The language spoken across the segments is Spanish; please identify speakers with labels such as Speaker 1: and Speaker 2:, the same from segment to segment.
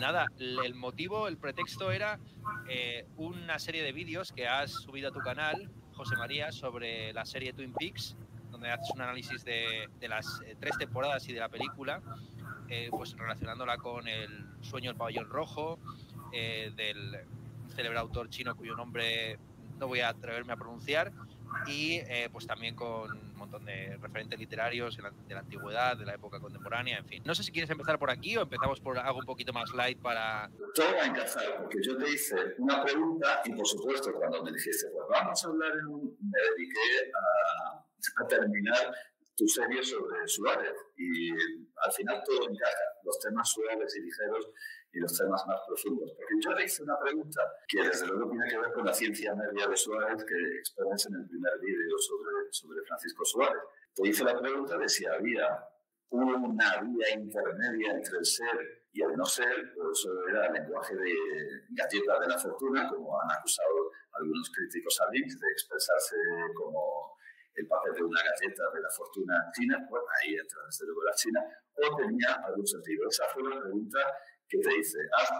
Speaker 1: Nada, el motivo, el pretexto era una serie de vídeos que has subido a tu canal, José María, sobre la serie Twin Peaks, donde haces un análisis de las 3 temporadas y de la película, pues relacionándola con El sueño del pabellón rojo, del célebre autor chino cuyo nombre no voy a atreverme a pronunciar, y pues también con un montón de referentes literarios de la antigüedad, de la época contemporánea, en fin. No sé si quieres empezar por aquí o empezamos por algo un poquito más light para...
Speaker 2: Todo va a encajar, porque yo te hice una pregunta y, por supuesto, cuando me dijiste, pues vamos a hablar me dediqué a terminar tu serie sobre Suárez y al final todo encaja, los temas suaves y ligeros y los temas más profundos. Porque yo le hice una pregunta que desde luego tiene que ver con la ciencia media de Suárez que expones en el primer vídeo sobre Francisco Suárez. Te hice la pregunta de si había una vía intermedia entre el ser y el no ser, por eso era el lenguaje de galleta de la fortuna, como han acusado algunos críticos a Lynch de expresarse como el papel de una galleta de la fortuna china. Bueno, ahí entra desde luego la China, o tenía algún sentido. Esa fue la pregunta que te hice. ¿Has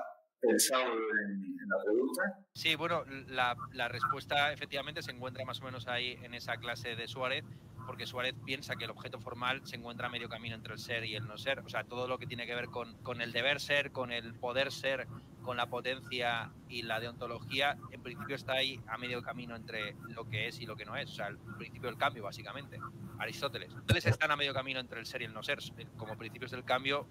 Speaker 2: pensado en la pregunta?
Speaker 1: Sí, bueno, la respuesta efectivamente se encuentra más o menos ahí en esa clase de Suárez, porque Suárez piensa que el objeto formal se encuentra a medio camino entre el ser y el no ser. O sea, todo lo que tiene que ver con el deber ser, con el poder ser, con la potencia y la deontología, en principio está ahí a medio camino entre lo que es y lo que no es. O sea, el principio del cambio, básicamente. Aristóteles. Ustedes están a medio camino entre el ser y el no ser. Como principios del cambio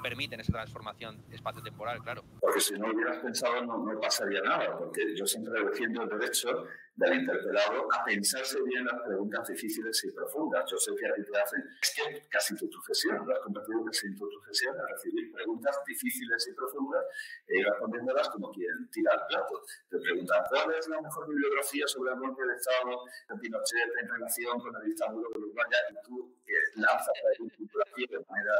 Speaker 1: permiten esa transformación espacio-temporal, claro.
Speaker 2: Porque si no hubieras pensado no pasaría nada, porque yo siempre defiendo el derecho del interpelado a pensarse bien las preguntas difíciles y profundas. Yo sé que a ti te hacen, es que casi tu profesión, lo has convertido casi en tu profesión a recibir preguntas difíciles y profundas e ir respondiéndolas como quien tira el plato. Te preguntan, ¿cuál es la mejor bibliografía sobre el golpe de Estado de Pinochet en relación con el dictadura de Uruguay? Y tú lanzas la bibliografía de manera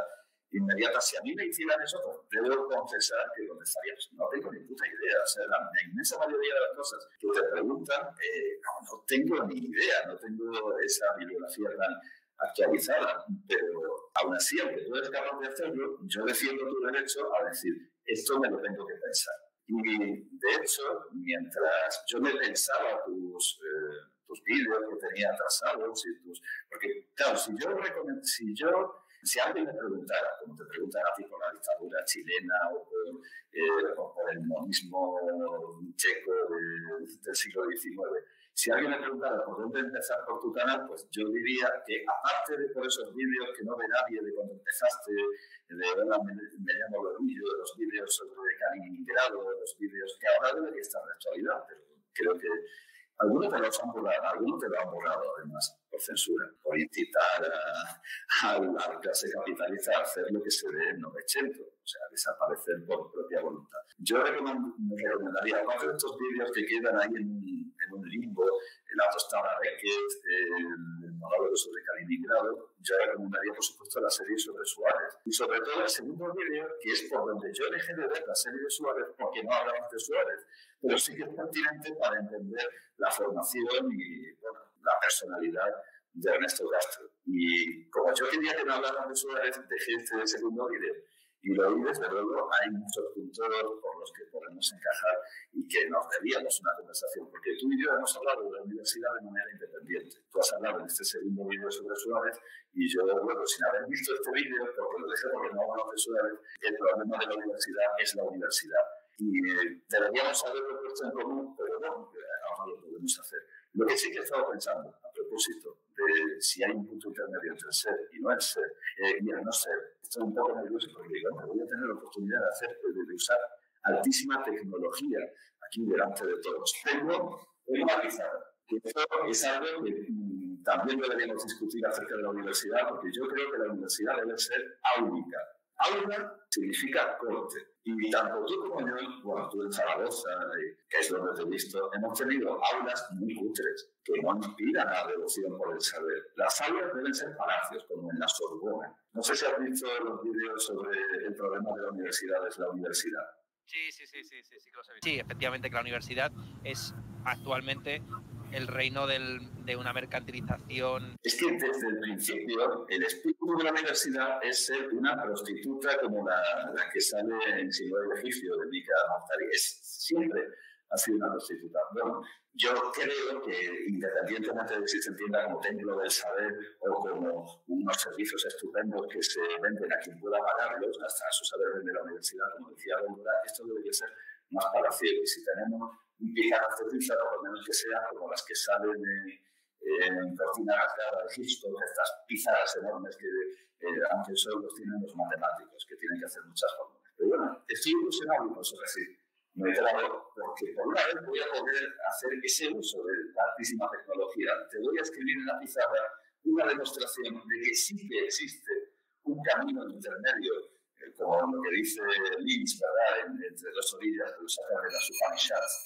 Speaker 2: inmediata. Si a mí me hicieran eso, pues debo confesar que contestaría, pues no tengo ni puta idea. O sea, la inmensa mayoría de las cosas que te preguntan, no tengo ni idea, no tengo esa bibliografía tan actualizada, pero aún así, aunque tú eres capaz de hacerlo, yo defiendo tu derecho a decir, esto me lo tengo que pensar. Y de hecho, mientras yo me pensaba tus vídeos que tenía atrasados, porque claro, si alguien me preguntara, como te preguntan a ti por la dictadura chilena o por el monismo checo del siglo XIX, si alguien me preguntara por dónde empezar por tu canal, pues yo diría que aparte de por esos vídeos que no ve nadie de cuando empezaste, de Hola, me llamo Lorvillo, de los vídeos sobre Kaliningrado, de los vídeos que ahora debería estar en la actualidad, pero creo que algunos te lo han borrado además por censura, por incitar a la clase capitalista a hacer lo que se ve en 900, o sea, desaparecer por propia voluntad. Yo me recomendaría, aparte de estos vídeos que quedan ahí en un limbo, la tostada Beckett, el monólogo sobre Kaliningrado, yo recomendaría, por supuesto, la serie sobre Suárez. Y sobre todo el segundo vídeo, que es por donde yo dejé de ver la serie de Suárez, porque no hablamos de Suárez, pero sí que es pertinente para entender la formación y la personalidad de Ernesto Castro. Y como yo quería que no hablaran de Suárez, dejé este segundo vídeo. Y lo vi, desde luego, hay muchos puntos por los que podemos encajar y que nos debíamos una conversación, porque tú y yo hemos hablado de la universidad de manera independiente. Tú has hablado en este segundo vídeo sobre Suárez y yo, bueno, sin haber visto este vídeo, porque lo dejé porque no hablamos de Suárez, el problema de la universidad es la universidad. Y deberíamos haberlo puesto en común, pero no, ahora lo podemos hacer. Lo que sí que he estado pensando, a propósito de si hay un punto intermedio entre el ser y no el ser, y el no ser, estoy un poco nervioso porque digo, voy a tener la oportunidad de usar altísima tecnología aquí delante de todos. Tengo una pizarra, que esto es algo que también deberíamos discutir acerca de la universidad, porque yo creo que la universidad debe ser áulica. Aula significa corte. Y tanto tú como yo, bueno, tú en Zaragoza, que es donde te he visto, hemos tenido aulas muy cutres, que no inspiran a la devoción por el saber. Las aulas deben ser palacios, como en la Sorbona. No sé si has visto los vídeos sobre el problema de la universidad, es la universidad.
Speaker 1: Sí, que los he visto. Sí, efectivamente que la universidad es actualmente el reino de una mercantilización.
Speaker 2: Es que desde el principio el espíritu de la universidad es ser una prostituta como la que sale en Siloé Egipcio de Mika Naftali. Siempre ha sido una prostituta. Bueno, yo creo que independientemente de si se entienda como templo del saber o como unos servicios estupendos que se venden a quien pueda pagarlos, hasta su saber vende la universidad, como decía Góngora, esto debería ser más para ciegos. Y si tenemos un pizarras de pizza, por lo menos que sean como las que salen en Cortina Gascada de Hitchcock, estas pizarras enormes que, aunque solo los tienen los matemáticos, que tienen que hacer muchas fórmulas. Pero bueno, estoy ilusionado y por eso sí, me trago, porque por una vez voy a poder hacer ese uso de la altísima tecnología. Te voy a escribir en la pizarra una demostración de que sí que existe un camino intermedio, como lo que dice Lynch, ¿verdad?, entre dos orillas que lo saca de las Upanishads.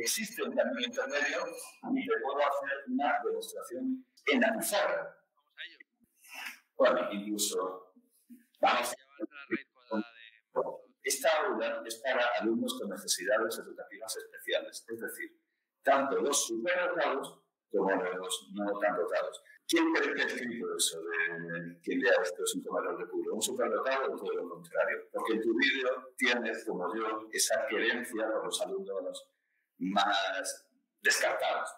Speaker 2: Existe un camino intermedio y te puedo hacer una demostración en la pizarra.
Speaker 1: Vamos a ello.
Speaker 2: Bueno, incluso vamos a... Esta aula es para alumnos con necesidades educativas especiales, es decir, tanto los superdotados como los no tan dotados. ¿Quién cree que ha escrito eso de quien lea esto sin tomar de culo? ¿Un superdotado o todo lo contrario? Porque en tu vídeo tienes, como yo, esa querencia por los alumnos más descartados.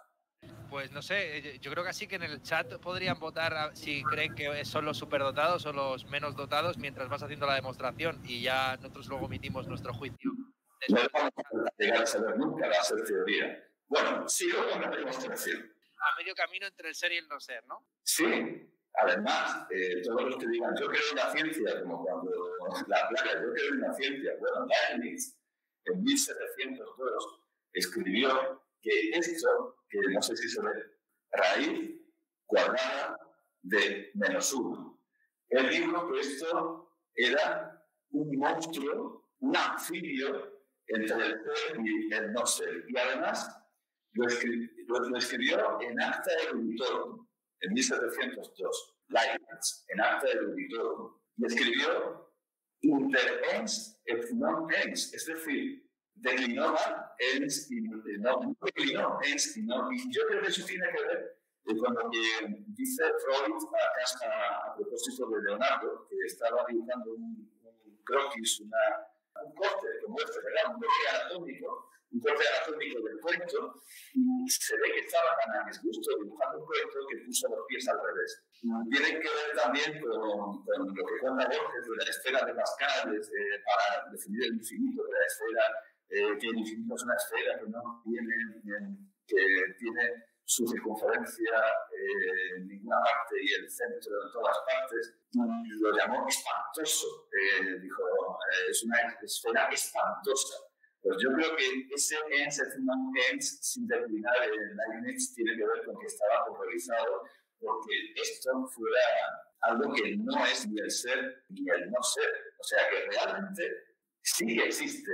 Speaker 1: Pues no sé, yo creo que así que en el chat podrían votar si creen que son los superdotados o los menos dotados mientras vas haciendo la demostración y ya nosotros luego emitimos nuestro juicio.
Speaker 2: No vamos a llegar a saber nunca, va a ser teoría. Bueno, sigo con la demostración.
Speaker 1: A medio camino entre el ser y el no ser, ¿no?
Speaker 2: Sí, además, todos los que digan yo creo en la ciencia, como cuando la plaga, yo creo en la ciencia, bueno, Leibniz en 1702 escribió que esto, que no sé si se ve, raíz cuadrada de -1. Él dijo que esto era un monstruo, un anfibio entre el ser y el no ser. Y además lo escribió en Acta Eruditorum, en 1702, Leibniz, en Acta Eruditorum. Y escribió inter ens et non ens, es decir, declinó mal ens y no declinó ens y no. Y yo creo que eso tiene que ver con lo que dice Freud a propósito de Leonardo, que estaba dibujando un croquis, un corte como este, ¿verdad? Un corte anatómico del cuento, y se ve que estaba tan a disgusto dibujando un cuento que puso los pies al revés. Tiene que ver también con lo que cuenta Borges de la esfera de Pascal, para definir el infinito de la esfera, que el infinito es una esfera que no tiene, que tiene su circunferencia en ninguna parte y el centro en todas partes, y lo llamó espantoso. Dijo, es una esfera espantosa. Pues yo creo que ese ens et non ens, sin declinar en Leibniz, tiene que ver con que estaba horrorizado porque esto fuera algo que no es ni el ser ni el no ser. O sea que realmente sí que existe.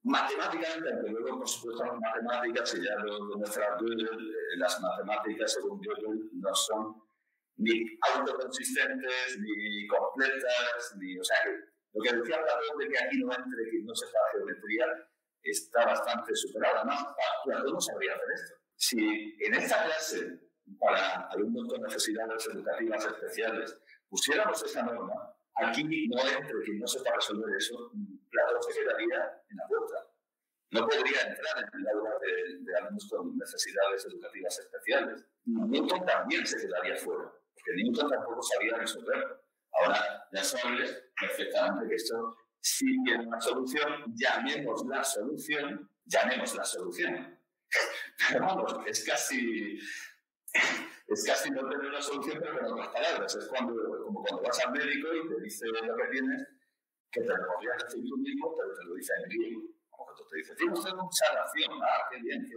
Speaker 2: Matemáticamente, aunque luego, por supuesto, las matemáticas, y ya lo demuestra Gödel, las matemáticas, según Gödel, no son ni autoconsistentes, ni completas, ni... O sea, que lo que decía Platón de que aquí no entre quien no sepa geometría está bastante superado. Además, Platón no sabría hacer esto. Si en esta clase, para alumnos con necesidades educativas especiales, pusiéramos esa norma, aquí no entre quien no sepa resolver eso, Platón se quedaría en la puerta. No podría entrar en el aula de alumnos con necesidades educativas especiales. Newton también se quedaría fuera, porque Newton tampoco sabía resolverlo. Ahora ya sabes perfectamente que esto sí tiene una solución, llamemos la solución. Pero vamos, es casi no tener una solución, pero con otras palabras. Es como cuando vas al médico y te dice lo que tienes, que te lo podrías decir tú mismo, pero te lo dice en griego. Como cuando te dice, tiene usted mucha ración, qué bien,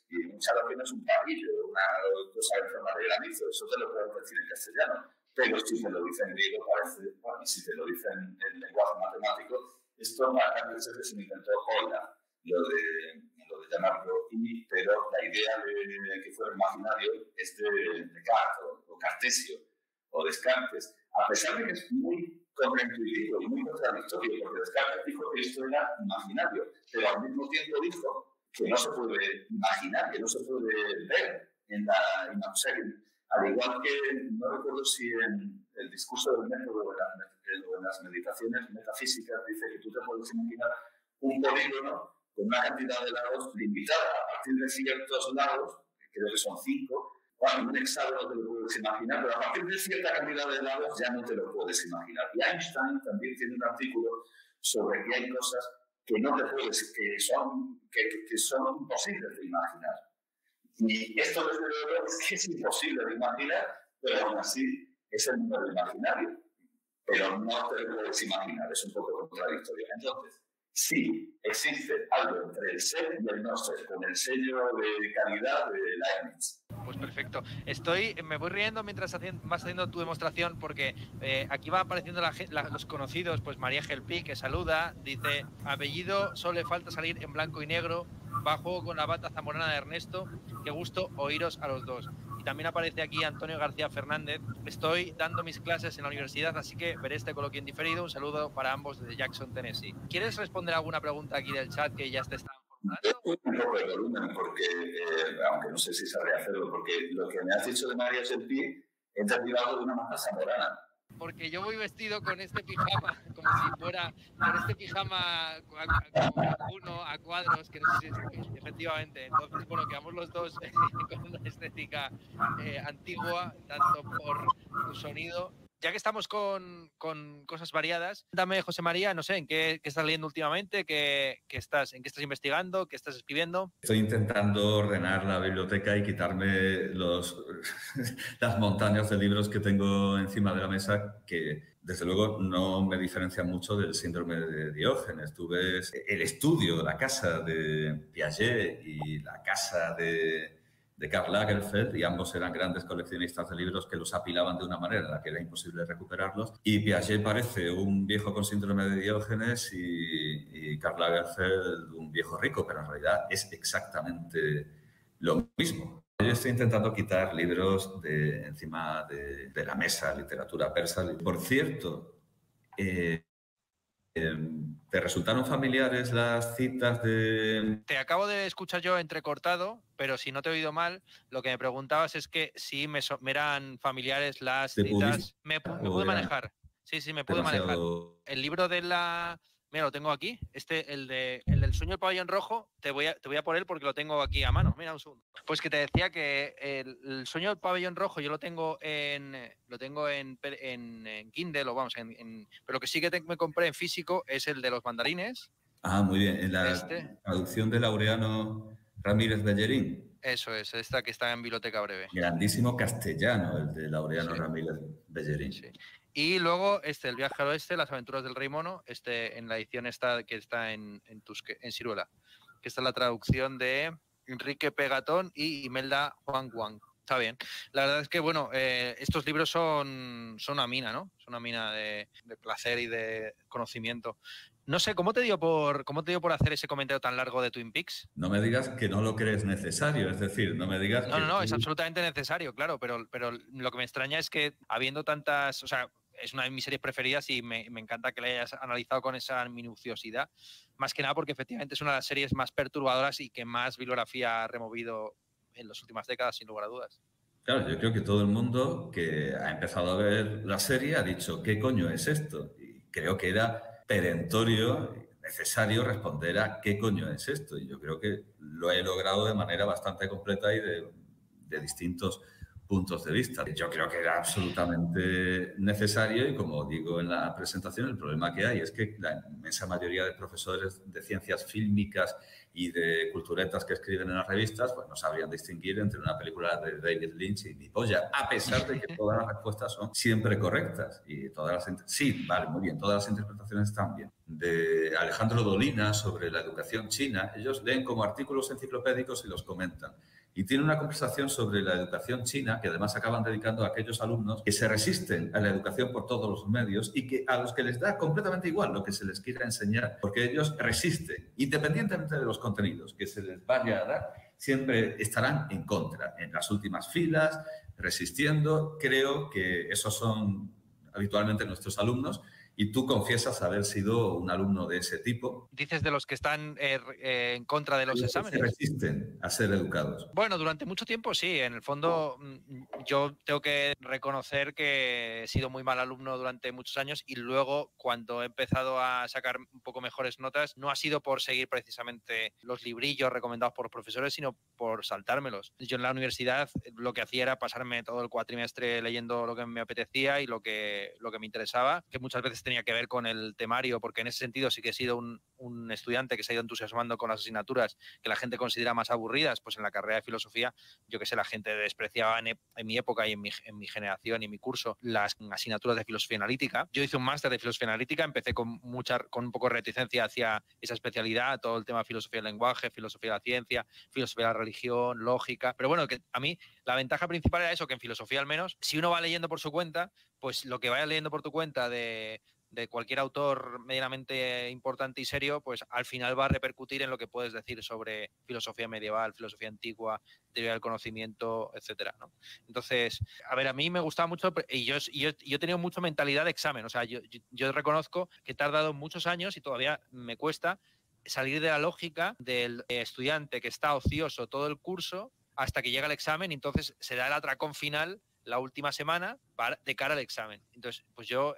Speaker 2: y mucha ración es un parillo, una cosa en forma de granizo, eso te lo puedo decir en castellano. Pero si te lo dice en griego, parece, bueno, y si te lo dice en lenguaje matemático, esto antes se me inventó Euler, lo de llamarlo I, pero la idea de que fuera imaginario es de Descartes o Cartesio o Descartes. A pesar de que es muy contraintuitivo y muy contradictorio, porque Descartes dijo que esto era imaginario, pero al mismo tiempo dijo que no se puede imaginar, que no se puede ver en la imagen. O sea, que, al igual que, no recuerdo si en el discurso del método o en las meditaciones metafísicas dice que tú te puedes imaginar un polígono con una cantidad de lados limitada a partir de ciertos lados, creo que son 5. Bueno, un hexágono te lo puedes imaginar, pero a partir de cierta cantidad de lados ya no te lo puedes imaginar. Y Einstein también tiene un artículo sobre que hay cosas que no te puedes, que son imposibles de imaginar. Y esto desde luego es que es imposible de imaginar, pero aún así es el número imaginario. Pero no te lo puedes imaginar, es un poco contradictorio. Entonces, sí, existe algo entre el ser y el no ser, con el sello de calidad de Leibniz.
Speaker 1: Pues perfecto. Me voy riendo mientras vas haciendo tu demostración, porque aquí van apareciendo los conocidos, pues María Gelpi, que saluda, dice, apellido, solo le falta salir en blanco y negro, bajo con la bata zamorana de Ernesto, qué gusto oíros a los dos. Y también aparece aquí Antonio García Fernández, estoy dando mis clases en la universidad, así que veré este coloquio en diferido. Un saludo para ambos desde Jackson, Tennessee. ¿Quieres responder alguna pregunta aquí del chat que ya te están formulando?
Speaker 2: Un poco de volumen, porque, aunque no sé si sabré hacerlo, porque lo que me has dicho de María Gelpi he entendido de una manera zamorana.
Speaker 1: Porque yo voy vestido con este pijama, como si fuera, con este pijama uno a cuadros, que no sé si es efectivamente. Entonces, bueno, quedamos los dos con una estética antigua, tanto por tu sonido. Ya que estamos con cosas variadas, dame, José María, no sé, ¿en qué estás leyendo últimamente? ¿En qué estás investigando? ¿Qué estás escribiendo?
Speaker 3: Estoy intentando ordenar la biblioteca y quitarme las montañas de libros que tengo encima de la mesa, que desde luego no me diferencian mucho del síndrome de Diógenes. Tú ves el estudio, la casa de Piaget y la casa de Karl Lagerfeld, y ambos eran grandes coleccionistas de libros que los apilaban de una manera en la que era imposible recuperarlos. Y Piaget parece un viejo con síndrome de Diógenes y Karl Lagerfeld un viejo rico, pero en realidad es exactamente lo mismo. Yo estoy intentando quitar libros de encima de la mesa, literatura persa. Por cierto, ¿te resultaron familiares las citas de...?
Speaker 1: Te acabo de escuchar yo entrecortado, pero si no te he oído mal, lo que me preguntabas es que si me eran familiares las citas. Me pude manejar. Sí, me pude manejar. El libro de la... Mira, lo tengo aquí. El del sueño del pabellón rojo, te voy a por él porque lo tengo aquí a mano. Mira, un segundo. Pues que te decía que el sueño del pabellón rojo yo lo tengo en Kindle, o vamos, pero lo que sí que me compré en físico es el de los mandarines.
Speaker 3: Ah, muy bien. En la traducción de Laureano Ramírez Bellerín.
Speaker 1: Eso es, esta que está en Biblioteca Breve.
Speaker 3: Grandísimo castellano, el de Laureano Ramírez Bellerín.
Speaker 1: Sí. Y luego el viaje al oeste, las aventuras del Rey Mono, en la edición que está en Siruela, que está la traducción de Enrique Pegatón y Imelda Juan Wang. Está bien. La verdad es que, bueno, estos libros son una mina, ¿no? Son una mina de placer y de conocimiento. No sé, ¿cómo te dio por hacer ese comentario tan largo de Twin Peaks?
Speaker 3: No me digas que no lo crees necesario, es decir, no me digas que...
Speaker 1: No, es absolutamente necesario, claro, pero lo que me extraña es que habiendo tantas... O sea, es una de mis series preferidas y me encanta que la hayas analizado con esa minuciosidad, más que nada porque efectivamente es una de las series más perturbadoras y que más bibliografía ha removido en las últimas décadas, sin lugar a dudas.
Speaker 3: Claro, yo creo que todo el mundo que ha empezado a ver la serie ha dicho, ¿qué coño es esto? Y creo que era perentorio, necesario responder a ¿qué coño es esto? Y yo creo que lo he logrado de manera bastante completa y de distintos puntos de vista. Yo creo que era absolutamente necesario y, como digo en la presentación, el problema que hay es que la inmensa mayoría de profesores de ciencias fílmicas y de culturetas que escriben en las revistas pues no sabrían distinguir entre una película de David Lynch y Mi polla, a pesar de que todas las respuestas son siempre correctas. Y todas sí, vale, muy bien, todas las interpretaciones están bien. De Alejandro Dolina sobre la educación china, ellos leen como artículos enciclopédicos y los comentan. Y tiene una conversación sobre la educación china que además acaban dedicando a aquellos alumnos que se resisten a la educación por todos los medios y a los que les da completamente igual lo que se les quiera enseñar, porque ellos resisten, independientemente de los contenidos que se les vaya a dar, siempre estarán en contra, en las últimas filas, resistiendo. Creo que esos son habitualmente nuestros alumnos y tú confiesas haber sido un alumno de ese tipo.
Speaker 1: ¿Dices de los que están en contra de los exámenes?
Speaker 3: Que resisten a ser educados.
Speaker 1: Bueno, durante mucho tiempo sí. En el fondo, yo tengo que reconocer que he sido muy mal alumno durante muchos años y luego, cuando he empezado a sacar un poco mejores notas, no ha sido por seguir precisamente los librillos recomendados por los profesores, sino por saltármelos. Yo en la universidad lo que hacía era pasarme todo el cuatrimestre leyendo lo que me apetecía y lo que me interesaba, que muchas veces tenía que ver con el temario, porque en ese sentido sí que he sido un estudiante que se ha ido entusiasmando con las asignaturas que la gente considera más aburridas. Pues en la carrera de filosofía, yo que sé, la gente despreciaba en mi época y en mi generación y en mi curso las asignaturas de filosofía analítica. Yo hice un máster de filosofía analítica, empecé con un poco de reticencia hacia esa especialidad, todo el tema de filosofía del lenguaje, filosofía de la ciencia, filosofía de la religión, lógica. Pero bueno, que a mí la ventaja principal era eso, que en filosofía al menos, si uno va leyendo por su cuenta, pues lo que vaya leyendo por tu cuenta de cualquier autor medianamente importante y serio, pues al final va a repercutir en lo que puedes decir sobre filosofía medieval, filosofía antigua, teoría del conocimiento, etcétera, ¿no? Entonces, a ver, a mí me gustaba mucho y yo he tenido mucha mentalidad de examen. O sea, yo reconozco que he tardado muchos años y todavía me cuesta salir de la lógica del estudiante que está ocioso todo el curso hasta que llega el examen y entonces se da el atracón final la última semana de cara al examen. Entonces, pues yo,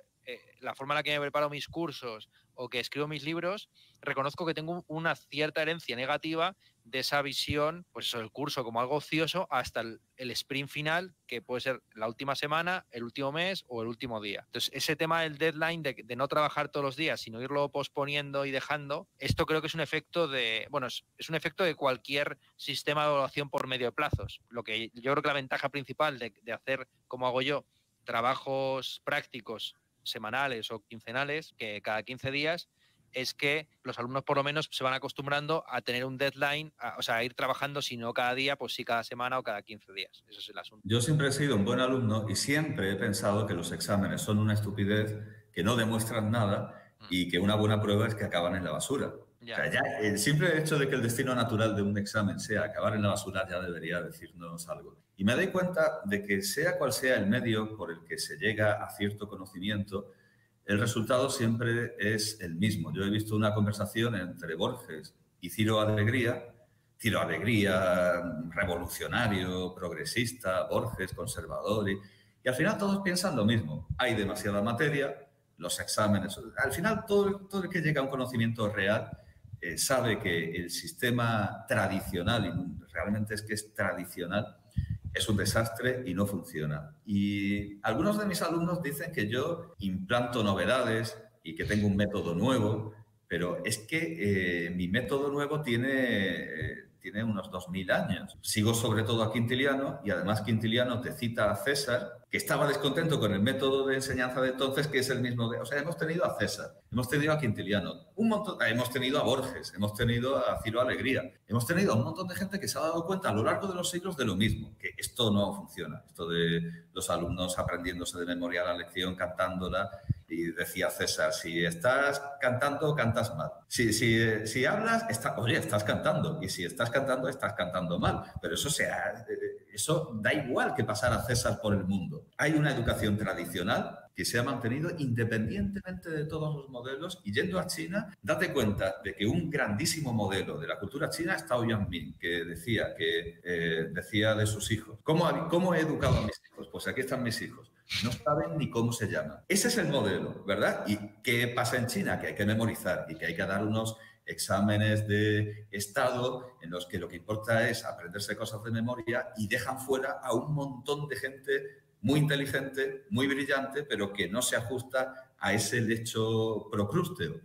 Speaker 1: la forma en la que me preparo mis cursos o que escribo mis libros, reconozco que tengo una cierta herencia negativa de esa visión, pues eso, el curso como algo ocioso hasta el sprint final, que puede ser la última semana, el último mes o el último día. Entonces, ese tema del deadline, de no trabajar todos los días, sino irlo posponiendo y dejando, esto creo que es un efecto es un efecto de cualquier sistema de evaluación por medio de plazos. Lo que yo creo que la ventaja principal de hacer, como hago yo, trabajos prácticos semanales o quincenales, que cada 15 días, es que los alumnos por lo menos se van acostumbrando a tener un deadline, o sea, a ir trabajando, si no cada día, pues sí cada semana o cada 15 días. Eso es el asunto.
Speaker 3: Yo siempre he sido un buen alumno y siempre he pensado que los exámenes son una estupidez, que no demuestran nada y que una buena prueba es que acaban en la basura. Ya. O sea, ya el simple hecho de que el destino natural de un examen sea acabar en la basura ya debería decirnos algo. Y me doy cuenta de que sea cual sea el medio por el que se llega a cierto conocimiento, el resultado siempre es el mismo. Yo he visto una conversación entre Borges y Ciro Alegría, revolucionario, progresista, Borges, conservador, y al final todos piensan lo mismo. Hay demasiada materia, los exámenes... Al final todo el que llega a un conocimiento real sabe que el sistema tradicional, y realmente es que es tradicional, es un desastre y no funciona. Y algunos de mis alumnos dicen que yo implanto novedades y que tengo un método nuevo, pero es que mi método nuevo tiene unos 2000 años. Sigo sobre todo a Quintiliano y además Quintiliano te cita a César, que estaba descontento con el método de enseñanza de entonces, que es el mismo de... O sea, hemos tenido a César, hemos tenido a Quintiliano, hemos tenido a Borges, hemos tenido a Ciro Alegría, hemos tenido a un montón de gente que se ha dado cuenta a lo largo de los siglos de lo mismo, que esto no funciona, esto de los alumnos aprendiéndose de memoria la lección, cantándola. Y decía César, si estás cantando, cantas mal. Si hablas, estás cantando. Y si estás cantando mal. Pero eso da igual que pasar a César por el mundo. Hay una educación tradicional que se ha mantenido independientemente de todos los modelos. Y yendo a China, date cuenta de que un grandísimo modelo de la cultura china es Tao Yanmin, que decía de sus hijos. ¿Cómo he educado a mis hijos? Pues aquí están mis hijos. No saben ni cómo se llaman. Ese es el modelo, ¿verdad? ¿Y qué pasa en China? Que hay que memorizar y que hay que dar unos exámenes de estado en los que lo que importa es aprenderse cosas de memoria y dejan fuera a un montón de gente muy inteligente, muy brillante, pero que no se ajusta a ese lecho procrústeo.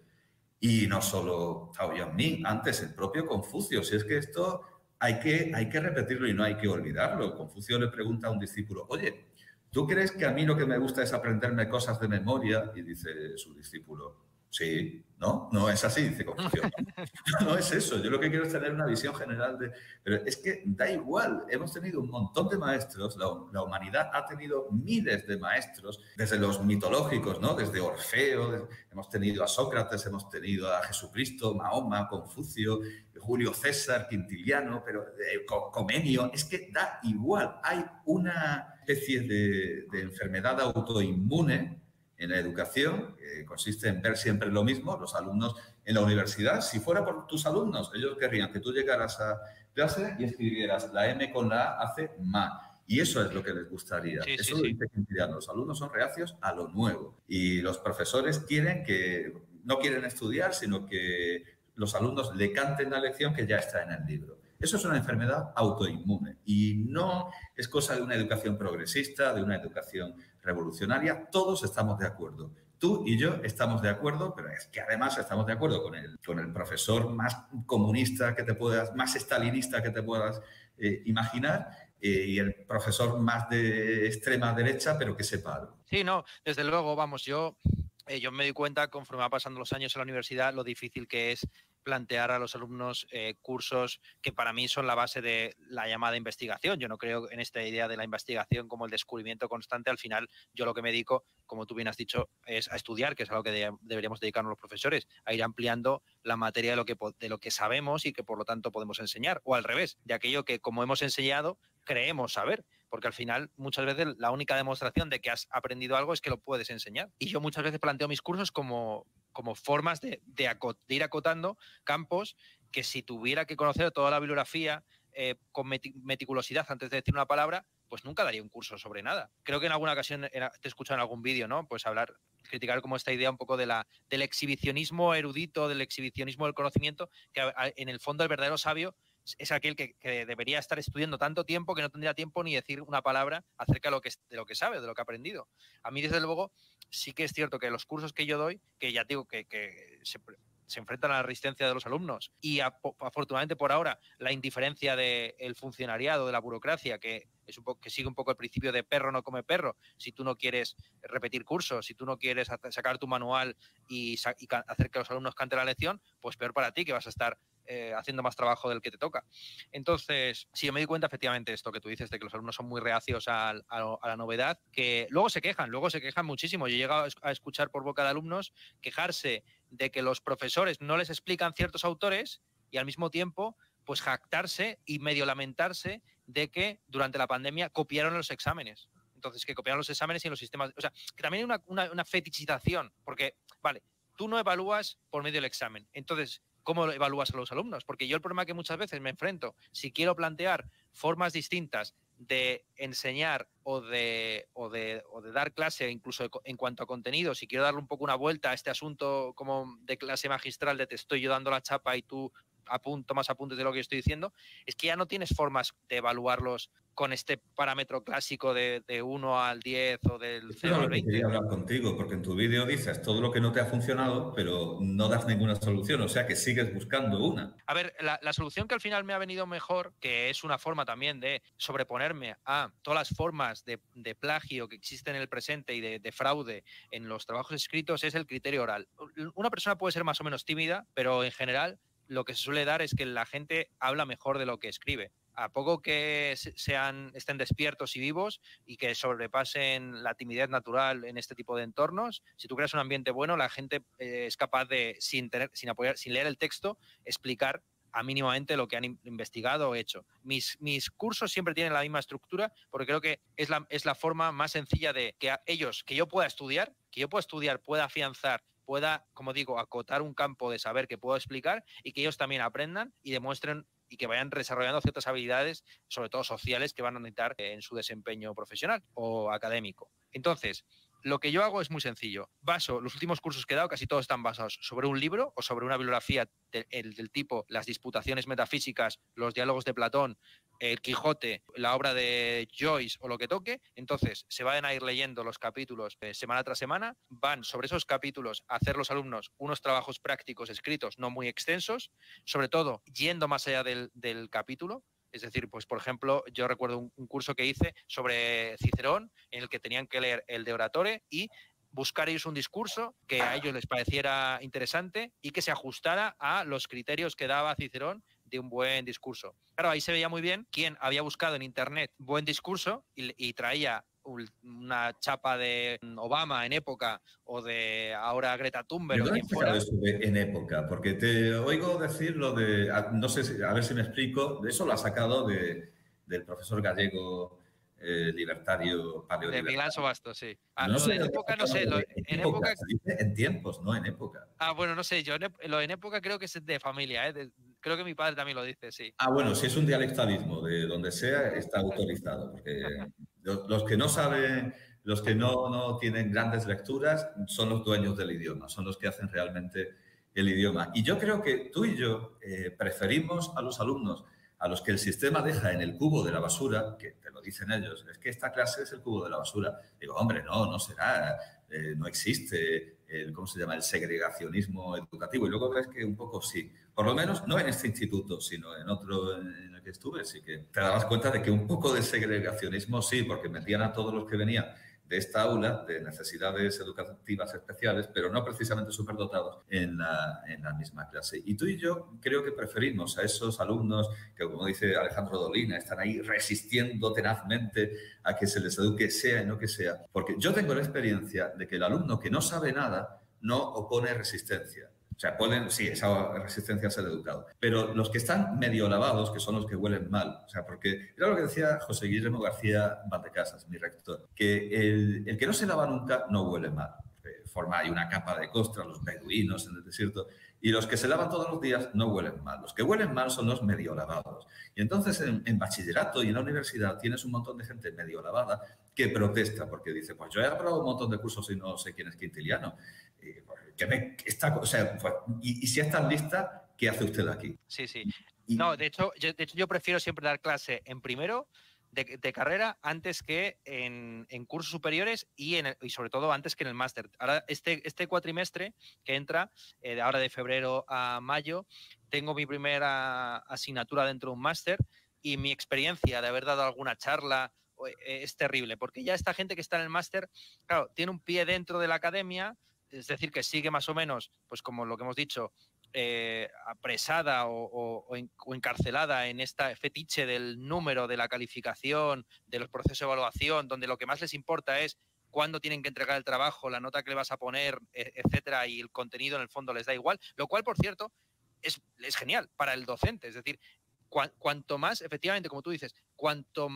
Speaker 3: Y no solo Tao Yanmin, antes el propio Confucio. Si es que esto hay que repetirlo y no hay que olvidarlo. Confucio le pregunta a un discípulo, oye, ¿tú crees que a mí lo que me gusta es aprenderme cosas de memoria? Y dice su discípulo, sí, ¿no? No es así, dice Confucio. No es eso, yo lo que quiero es tener una visión general de... Pero es que da igual, hemos tenido un montón de maestros, la humanidad ha tenido miles de maestros, desde los mitológicos, ¿no? Desde Orfeo, hemos tenido a Sócrates, hemos tenido a Jesucristo, Mahoma, Confucio, Julio César, Quintiliano, pero Comenio, es que da igual, hay una especie de enfermedad autoinmune en la educación, consiste en ver siempre lo mismo. Los alumnos en la universidad, si fuera por tus alumnos, ellos querrían que tú llegaras a clase y escribieras la M con la A hace ma. Y eso es lo que les gustaría.
Speaker 1: Sí,
Speaker 3: eso
Speaker 1: sí,
Speaker 3: lo dice Quintiliano. Los alumnos son reacios a lo nuevo. Y los profesores no quieren estudiar, sino que los alumnos le canten la lección que ya está en el libro. Eso es una enfermedad autoinmune y no es cosa de una educación progresista, de una educación revolucionaria. Todos estamos de acuerdo. Tú y yo estamos de acuerdo, pero es que además estamos de acuerdo con el profesor más comunista que te puedas, más stalinista que te puedas imaginar, y el profesor más de extrema derecha, pero que sepa algo.
Speaker 1: Sí, no, desde luego, vamos, yo me di cuenta, conforme va pasando los años en la universidad, lo difícil que es plantear a los alumnos cursos que para mí son la base de la llamada investigación. Yo no creo en esta idea de la investigación como el descubrimiento constante. Al final, yo lo que me dedico, como tú bien has dicho, es a estudiar, que es algo que deberíamos dedicarnos los profesores, a ir ampliando la materia de lo que sabemos y que por lo tanto podemos enseñar, o al revés, de aquello que como hemos enseñado creemos saber, porque al final muchas veces la única demostración de que has aprendido algo es que lo puedes enseñar. Y yo muchas veces planteo mis cursos como formas de ir acotando campos que si tuviera que conocer toda la bibliografía con meticulosidad antes de decir una palabra, pues nunca daría un curso sobre nada. Creo que en alguna ocasión te he escuchado en algún vídeo, ¿no? Pues criticar como esta idea un poco del exhibicionismo erudito, del exhibicionismo del conocimiento, que en el fondo el verdadero sabio es aquel que debería estar estudiando tanto tiempo que no tendría tiempo ni decir una palabra acerca de lo que sabe, de lo que ha aprendido. A mí, desde luego, sí que es cierto que los cursos que yo doy, que ya digo que se enfrentan a la resistencia de los alumnos y afortunadamente por ahora la indiferencia del funcionariado, de la burocracia, que sigue un poco el principio de perro no come perro. Si tú no quieres repetir cursos, si tú no quieres sacar tu manual y hacer que los alumnos canten la lección, pues peor para ti, que vas a estar haciendo más trabajo del que te toca. Entonces, sí, yo me di cuenta efectivamente esto que tú dices, de que los alumnos son muy reacios a la novedad, que luego se quejan muchísimo. Yo he llegado a escuchar por boca de alumnos quejarse de que los profesores no les explican ciertos autores y al mismo tiempo pues jactarse y medio lamentarse de que durante la pandemia copiaron los exámenes. Entonces, que copiaron los exámenes y en los sistemas... O sea, que también hay una fetichización, porque, vale, tú no evalúas por medio del examen. Entonces, ¿cómo evalúas a los alumnos? Porque yo el problema que muchas veces me enfrento, si quiero plantear formas distintas de enseñar o de dar clase, incluso en cuanto a contenido, si quiero darle un poco una vuelta a este asunto como de clase magistral, de te estoy yo dando la chapa y tú tomas apuntes de lo que yo estoy diciendo, es que ya no tienes formas de evaluarlos con este parámetro clásico de 1 al 10 o del 0 al 20.
Speaker 3: Quería hablar contigo, porque en tu vídeo dices todo lo que no te ha funcionado, pero no das ninguna solución, o sea que sigues buscando una.
Speaker 1: A ver, la solución que al final me ha venido mejor, que es una forma también de sobreponerme a todas las formas de plagio que existen en el presente y de fraude en los trabajos escritos, es el criterio oral. Una persona puede ser más o menos tímida, pero en general lo que se suele dar es que la gente habla mejor de lo que escribe. A poco que estén despiertos y vivos y que sobrepasen la timidez natural en este tipo de entornos, si tú creas un ambiente bueno, la gente es capaz de, sin leer el texto, explicar mínimamente lo que han investigado o hecho. Mis cursos siempre tienen la misma estructura porque creo que es la forma más sencilla de que yo pueda estudiar, pueda afianzar, pueda, como digo, acotar un campo de saber que puedo explicar y que ellos también aprendan y demuestren y que vayan desarrollando ciertas habilidades, sobre todo sociales, que van a necesitar en su desempeño profesional o académico. Entonces, lo que yo hago es muy sencillo. Los últimos cursos que he dado, casi todos están basados sobre un libro o sobre una bibliografía del tipo Las disputaciones metafísicas, los diálogos de Platón, El Quijote, la obra de Joyce o lo que toque. Entonces, se van a ir leyendo los capítulos semana tras semana, van sobre esos capítulos a hacer los alumnos unos trabajos prácticos escritos no muy extensos, sobre todo yendo más allá del capítulo. Es decir, pues por ejemplo, yo recuerdo un curso que hice sobre Cicerón, en el que tenían que leer el De Oratore y buscar ellos un discurso que a ellos les pareciera interesante y que se ajustara a los criterios que daba Cicerón de un buen discurso. Claro, ahí se veía muy bien quién había buscado en internet buen discurso y traía una chapa de Obama en época o de ahora Greta Thunberg o quien fuera.
Speaker 3: Eso en época, porque te oigo decir lo de, no sé, a ver si me explico, de eso lo ha sacado del profesor gallego libertario,
Speaker 1: De
Speaker 3: paleolibertario.
Speaker 1: Milán Sobasto, sí.
Speaker 3: No
Speaker 1: Lo
Speaker 3: sé,
Speaker 1: de en época, no sé. En época...
Speaker 3: se dice en tiempos, no en época.
Speaker 1: Bueno, no sé, yo lo en época creo que es de familia, ¿eh? Creo que mi padre también lo dice, sí.
Speaker 3: Bueno, si es un dialectalismo de donde sea, está autorizado, porque los que no saben, los que no tienen grandes lecturas, son los dueños del idioma, son los que hacen realmente el idioma. Y yo creo que tú y yo preferimos a los alumnos a los que el sistema deja en el cubo de la basura, que te lo dicen ellos, es que esta clase es el cubo de la basura. Digo, hombre, no será, no existe ¿cómo se llama?, el segregacionismo educativo. Y luego ves que un poco sí. Por lo menos no en este instituto, sino en otro en el que estuve. Sí que te dabas cuenta de que un poco de segregacionismo sí, porque metían a todos los que venían de esta aula de necesidades educativas especiales, pero no precisamente superdotados en la misma clase. Y tú y yo creo que preferimos a esos alumnos que, como dice Alejandro Dolina, están ahí resistiendo tenazmente a que se les eduque, sea y no que sea. Porque yo tengo la experiencia de que el alumno que no sabe nada no opone resistencia. O sea, sí, esa resistencia a ser educado. Pero los que están medio lavados, que son los que huelen mal, o sea, porque era lo que decía José Guillermo García Valdecasas, mi rector, que el que no se lava nunca no huele mal. Forma hay una capa de costra, los beduinos en el desierto, y los que se lavan todos los días no huelen mal. Los que huelen mal son los medio lavados. Y entonces en bachillerato y en la universidad tienes un montón de gente medio lavada que protesta porque dice, pues yo he aprobado un montón de cursos y no sé quién es Quintiliano. Y si estás lista, ¿qué hace usted aquí?
Speaker 1: Sí. No, de hecho, yo prefiero siempre dar clase en primero de carrera antes que en cursos superiores y sobre todo antes que en el máster. Ahora, este cuatrimestre que entra, ahora de febrero a mayo, tengo mi primera asignatura dentro de un máster y mi experiencia de haber dado alguna charla es terrible, porque ya esta gente que está en el máster, claro, tiene un pie dentro de la academia, es decir, que sigue más o menos, pues como lo que hemos dicho, apresada o encarcelada en esta fetiche del número, de la calificación, de los procesos de evaluación, donde lo que más les importa es cuándo tienen que entregar el trabajo, la nota que le vas a poner, etcétera, y el contenido en el fondo les da igual, lo cual, por cierto, es genial para el docente, es decir, cuanto más, efectivamente, como tú dices, cuanto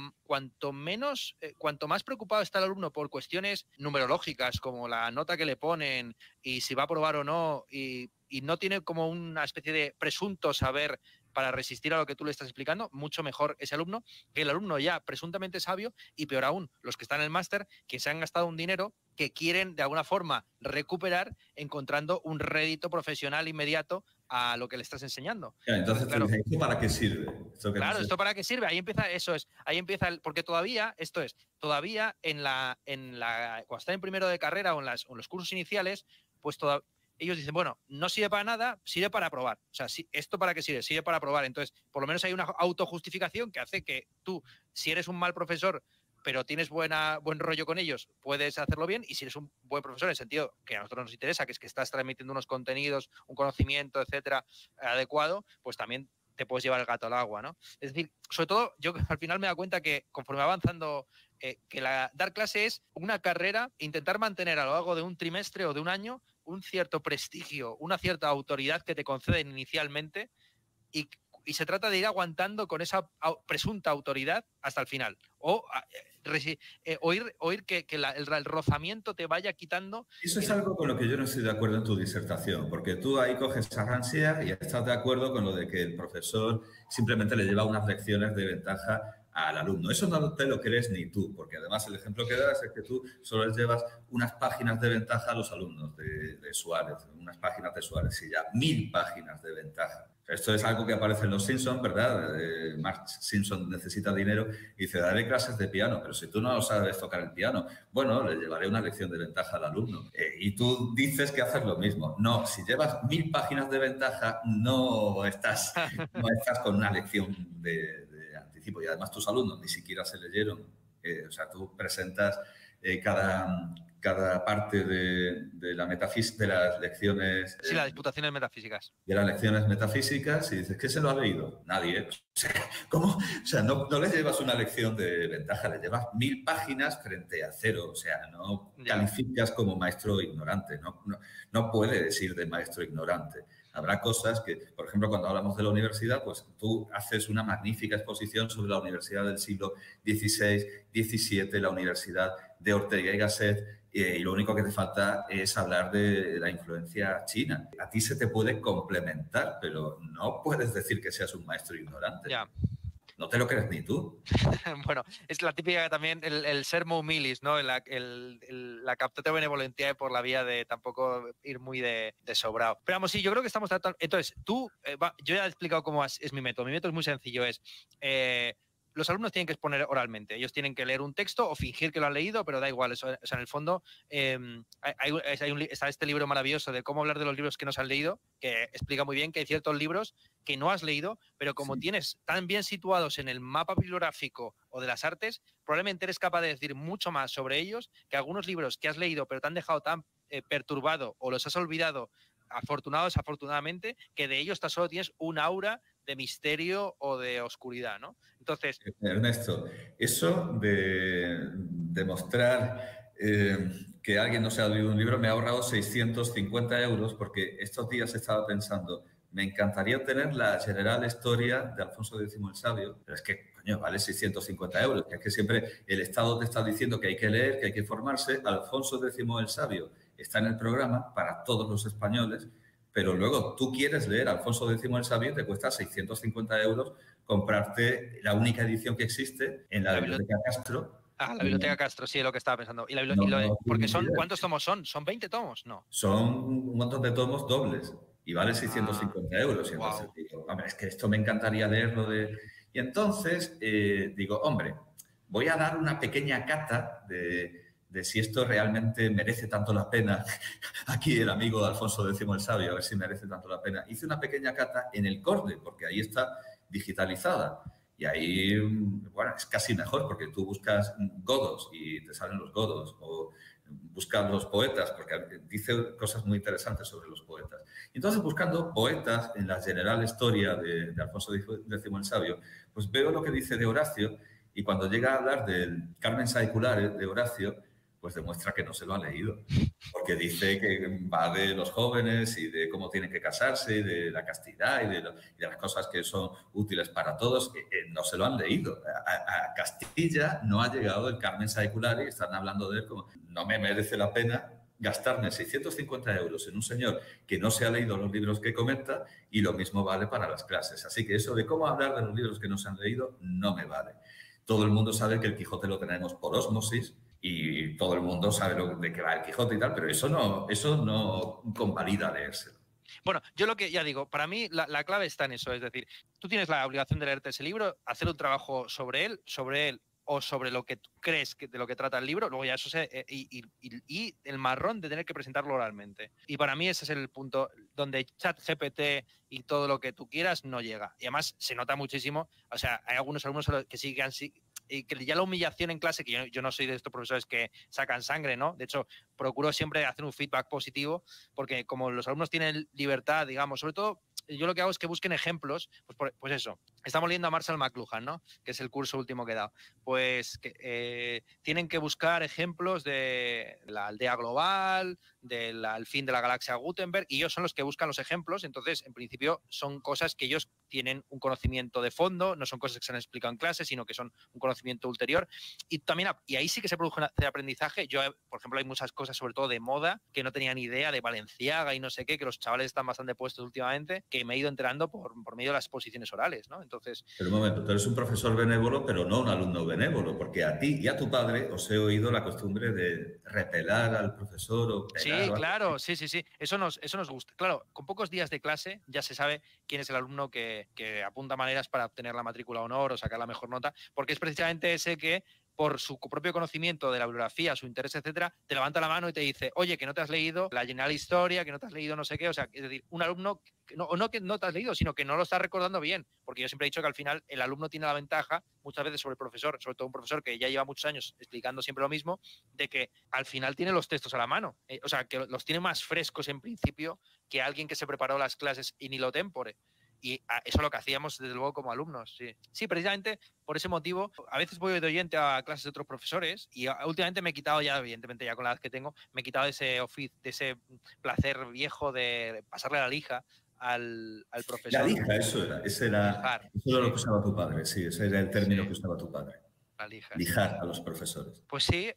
Speaker 1: más preocupado está el alumno por cuestiones numerológicas, como la nota que le ponen y si va a aprobar o no, y no tiene como una especie de presunto saber para resistir a lo que tú le estás explicando, mucho mejor ese alumno que el alumno ya presuntamente sabio, y peor aún, los que están en el máster, que se han gastado un dinero que quieren de alguna forma recuperar encontrando un rédito profesional inmediato a lo que le estás enseñando.
Speaker 3: Entonces, claro, ¿esto para qué sirve?
Speaker 1: ¿Esto para qué sirve? Ahí empieza, porque todavía cuando están en primero de carrera o en los cursos iniciales, pues ellos dicen, bueno, no sirve para nada, sirve para aprobar. O sea, ¿esto para qué sirve? Sirve para aprobar. Entonces, por lo menos hay una autojustificación que hace que tú, si eres un mal profesor, pero tienes buen rollo con ellos, puedes hacerlo bien, y si eres un buen profesor, en el sentido que a nosotros nos interesa, que es que estás transmitiendo unos contenidos, un conocimiento, etcétera, adecuado, pues también te puedes llevar el gato al agua, ¿no? Es decir, sobre todo, yo al final me he dado cuenta que conforme va avanzando, que dar clase es una carrera, intentar mantener a lo largo de un trimestre o de un año un cierto prestigio, una cierta autoridad que te conceden inicialmente, y se trata de ir aguantando con esa presunta autoridad hasta el final. Oír que el rozamiento te vaya quitando.
Speaker 3: Eso es algo con lo que yo no estoy de acuerdo en tu disertación, porque tú ahí coges a Rancière y estás de acuerdo con lo de que el profesor simplemente le lleva unas lecciones de ventaja al alumno. Eso no te lo crees ni tú, porque además el ejemplo que das es que tú solo les llevas unas páginas de ventaja a los alumnos de Suárez, unas páginas de Suárez, y ya 1000 páginas de ventaja. Esto es algo que aparece en Los Simpsons, ¿verdad? Marge Simpson necesita dinero y dice, daré clases de piano, pero si tú no sabes tocar el piano, bueno, le llevaré una lección de ventaja al alumno. Y tú dices que haces lo mismo. No, si llevas 1000 páginas de ventaja, no estás con una lección de anticipo. Y además tus alumnos ni siquiera se leyeron. O sea, tú presentas cada parte de la metafísica, de las lecciones...
Speaker 1: Sí, las disputaciones metafísicas.
Speaker 3: De las lecciones metafísicas, y dices, ¿qué se lo ha leído? Nadie. O sea, ¿cómo? O sea, no le llevas una lección de ventaja, le llevas 1000 páginas frente a 0. O sea, no calificas como maestro ignorante. No puedes ir de maestro ignorante. Habrá cosas que, por ejemplo, cuando hablamos de la universidad, pues tú haces una magnífica exposición sobre la universidad del siglo XVI, XVII, la universidad de Ortega y Gasset, y lo único que te falta es hablar de la influencia china. A ti se te puede complementar, pero no puedes decir que seas un maestro ignorante.
Speaker 1: Ya.
Speaker 3: No te lo crees ni tú.
Speaker 1: Bueno, es la típica también, el sermo humilis, ¿no? La captatio benevolentiae por la vía de tampoco ir muy de sobrado. Pero vamos, sí, yo creo que estamos tratando... Entonces, yo ya he explicado cómo es mi método. Mi método es muy sencillo, los alumnos tienen que exponer oralmente. Ellos tienen que leer un texto o fingir que lo han leído, pero da igual. Eso, o sea, en el fondo, está este libro maravilloso de cómo hablar de los libros que no se han leído, que explica muy bien que hay ciertos libros que no has leído, pero como tienes tan bien situados en el mapa bibliográfico o de las artes, probablemente eres capaz de decir mucho más sobre ellos que algunos libros que has leído, pero te han dejado tan perturbado o los has olvidado, afortunado o desafortunadamente, que de ellos tan solo tienes un aura de misterio o de oscuridad, ¿no? Entonces...
Speaker 3: Ernesto, eso de demostrar que alguien no se ha leído un libro me ha ahorrado 650 euros porque estos días estaba pensando, me encantaría tener la General Historia de Alfonso X el Sabio, pero es que, coño, vale 650 euros, que es que siempre el Estado te está diciendo que hay que leer, que hay que formarse. Alfonso X el Sabio está en el programa para todos los españoles, pero luego tú quieres leer Alfonso X el Sabio y te cuesta 650 euros comprarte la única edición que existe en la Biblioteca Castro.
Speaker 1: Ah, la Biblioteca Castro, sí, es lo que estaba pensando. Porque ¿cuántos tomos son? ¿Son 20 tomos? No.
Speaker 3: Son un montón de tomos dobles y vale 650 euros. Y entonces digo, hombre, es que esto me encantaría leerlo de... Y entonces digo, hombre, voy a dar una pequeña cata de si esto realmente merece tanto la pena. Aquí el amigo Alfonso X el Sabio, a ver si merece tanto la pena. Hice una pequeña cata en el Corde, porque ahí está digitalizada. Y ahí, bueno, es casi mejor, porque tú buscas godos y te salen los godos, o buscas los poetas, porque dice cosas muy interesantes sobre los poetas. Y entonces, buscando poetas en la General Historia de Alfonso X el Sabio, pues veo lo que dice de Horacio, y cuando llega a hablar del Carmen Saeculare de Horacio, pues demuestra que no se lo ha leído, porque dice que va de los jóvenes y de cómo tienen que casarse, y de la castidad y de las cosas que son útiles para todos. No se lo han leído. A Castilla no ha llegado el Carmen Saeculare y están hablando de él como no me merece la pena gastarme 650 euros en un señor que no se ha leído los libros que comenta, y lo mismo vale para las clases. Así que eso de cómo hablar de los libros que no se han leído no me vale. Todo el mundo sabe que el Quijote lo tenemos por ósmosis, y todo el mundo sabe de qué va el Quijote y tal, pero eso no convalida leérselo.
Speaker 1: Bueno, yo lo que ya digo, para mí la clave está en eso, es decir, tú tienes la obligación de leerte ese libro, hacer un trabajo sobre él o sobre lo que tú crees de lo que trata el libro, luego ya eso y el marrón de tener que presentarlo oralmente. Y para mí ese es el punto donde ChatGPT y todo lo que tú quieras no llega. Y además se nota muchísimo, o sea, hay algunos alumnos que sí y que ya la humillación en clase, que yo no soy de estos profesores que sacan sangre, ¿no? De hecho, procuro siempre hacer un feedback positivo, porque como los alumnos tienen libertad, digamos, sobre todo, yo lo que hago es que busquen ejemplos, pues eso, estamos leyendo a Marshall McLuhan, ¿no? Que es el curso último que he dado. Pues que tienen que buscar ejemplos de la aldea global, del fin de la galaxia Gutenberg, y ellos son los que buscan los ejemplos. Entonces, en principio, son cosas que ellos tienen un conocimiento de fondo, no son cosas que se han explicado en clase, sino que son un conocimiento ulterior. Y ahí sí que se produce un aprendizaje. Yo, por ejemplo, hay muchas cosas, sobre todo de moda, que no tenía ni idea, de Balenciaga y no sé qué, que los chavales están bastante puestos últimamente, que me he ido enterando por medio de las exposiciones orales, ¿no? Entonces...
Speaker 3: Pero un momento, tú eres un profesor benévolo, pero no un alumno benévolo, porque a ti y a tu padre os he oído la costumbre de repelar al profesor o pegar.
Speaker 1: Sí, claro, sí. Eso nos gusta. Claro, con pocos días de clase ya se sabe quién es el alumno que apunta maneras para obtener la matrícula honor o sacar la mejor nota, porque es precisamente ese que, por su propio conocimiento de la bibliografía, su interés, etcétera, te levanta la mano y te dice, oye, que no te has leído la General Historia, que no te has leído no sé qué. O sea, es decir, un alumno que no te has leído, sino que no lo estás recordando bien, porque yo siempre he dicho que al final el alumno tiene la ventaja muchas veces sobre el profesor, sobre todo un profesor que ya lleva muchos años explicando siempre lo mismo, de que al final tiene los textos a la mano, o sea, que los tiene más frescos en principio que alguien que se preparó las clases in illo tempore. Y eso es lo que hacíamos, desde luego, como alumnos. Sí, precisamente por ese motivo, a veces voy de oyente a clases de otros profesores y últimamente me he quitado ya, evidentemente, ya con la edad que tengo, me he quitado de ese placer viejo de pasarle la lija al
Speaker 3: La
Speaker 1: profesor.
Speaker 3: lija, eso era. Eso era lo que usaba tu padre, sí. Ese era el término que usaba tu padre.
Speaker 1: La lija.
Speaker 3: Lijar a los profesores.
Speaker 1: Pues sí,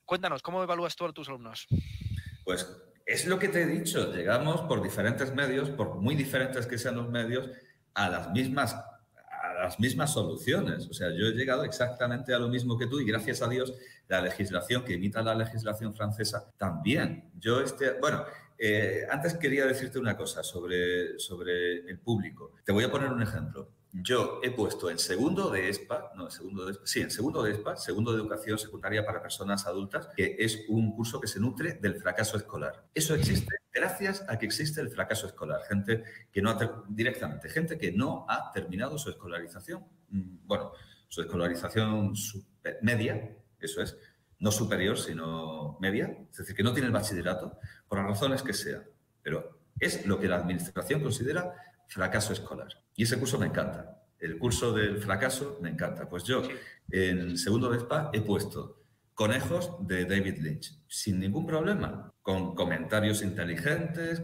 Speaker 1: cuéntanos, ¿cómo evalúas tú a tus alumnos?
Speaker 3: Pues es lo que te he dicho. Llegamos por diferentes medios, por muy diferentes que sean los medios, a las mismas soluciones. O sea, yo he llegado exactamente a lo mismo que tú y gracias a Dios la legislación que imita la legislación francesa también. Antes quería decirte una cosa sobre el público. Te voy a poner un ejemplo. Yo he puesto en segundo de ESPA, segundo de Educación Secundaria para Personas Adultas, que es un curso que se nutre del fracaso escolar. Eso existe gracias a que existe el fracaso escolar. Gente que no ha terminado su escolarización. Su escolarización media, eso es, no superior, sino media, es decir, que no tiene el bachillerato, por las razones que sean. Pero es lo que la Administración considera fracaso escolar. Y ese curso me encanta. El curso del fracaso me encanta. Pues yo, en segundo de ESPA, he puesto Conejos de David Lynch, sin ningún problema, con comentarios inteligentes,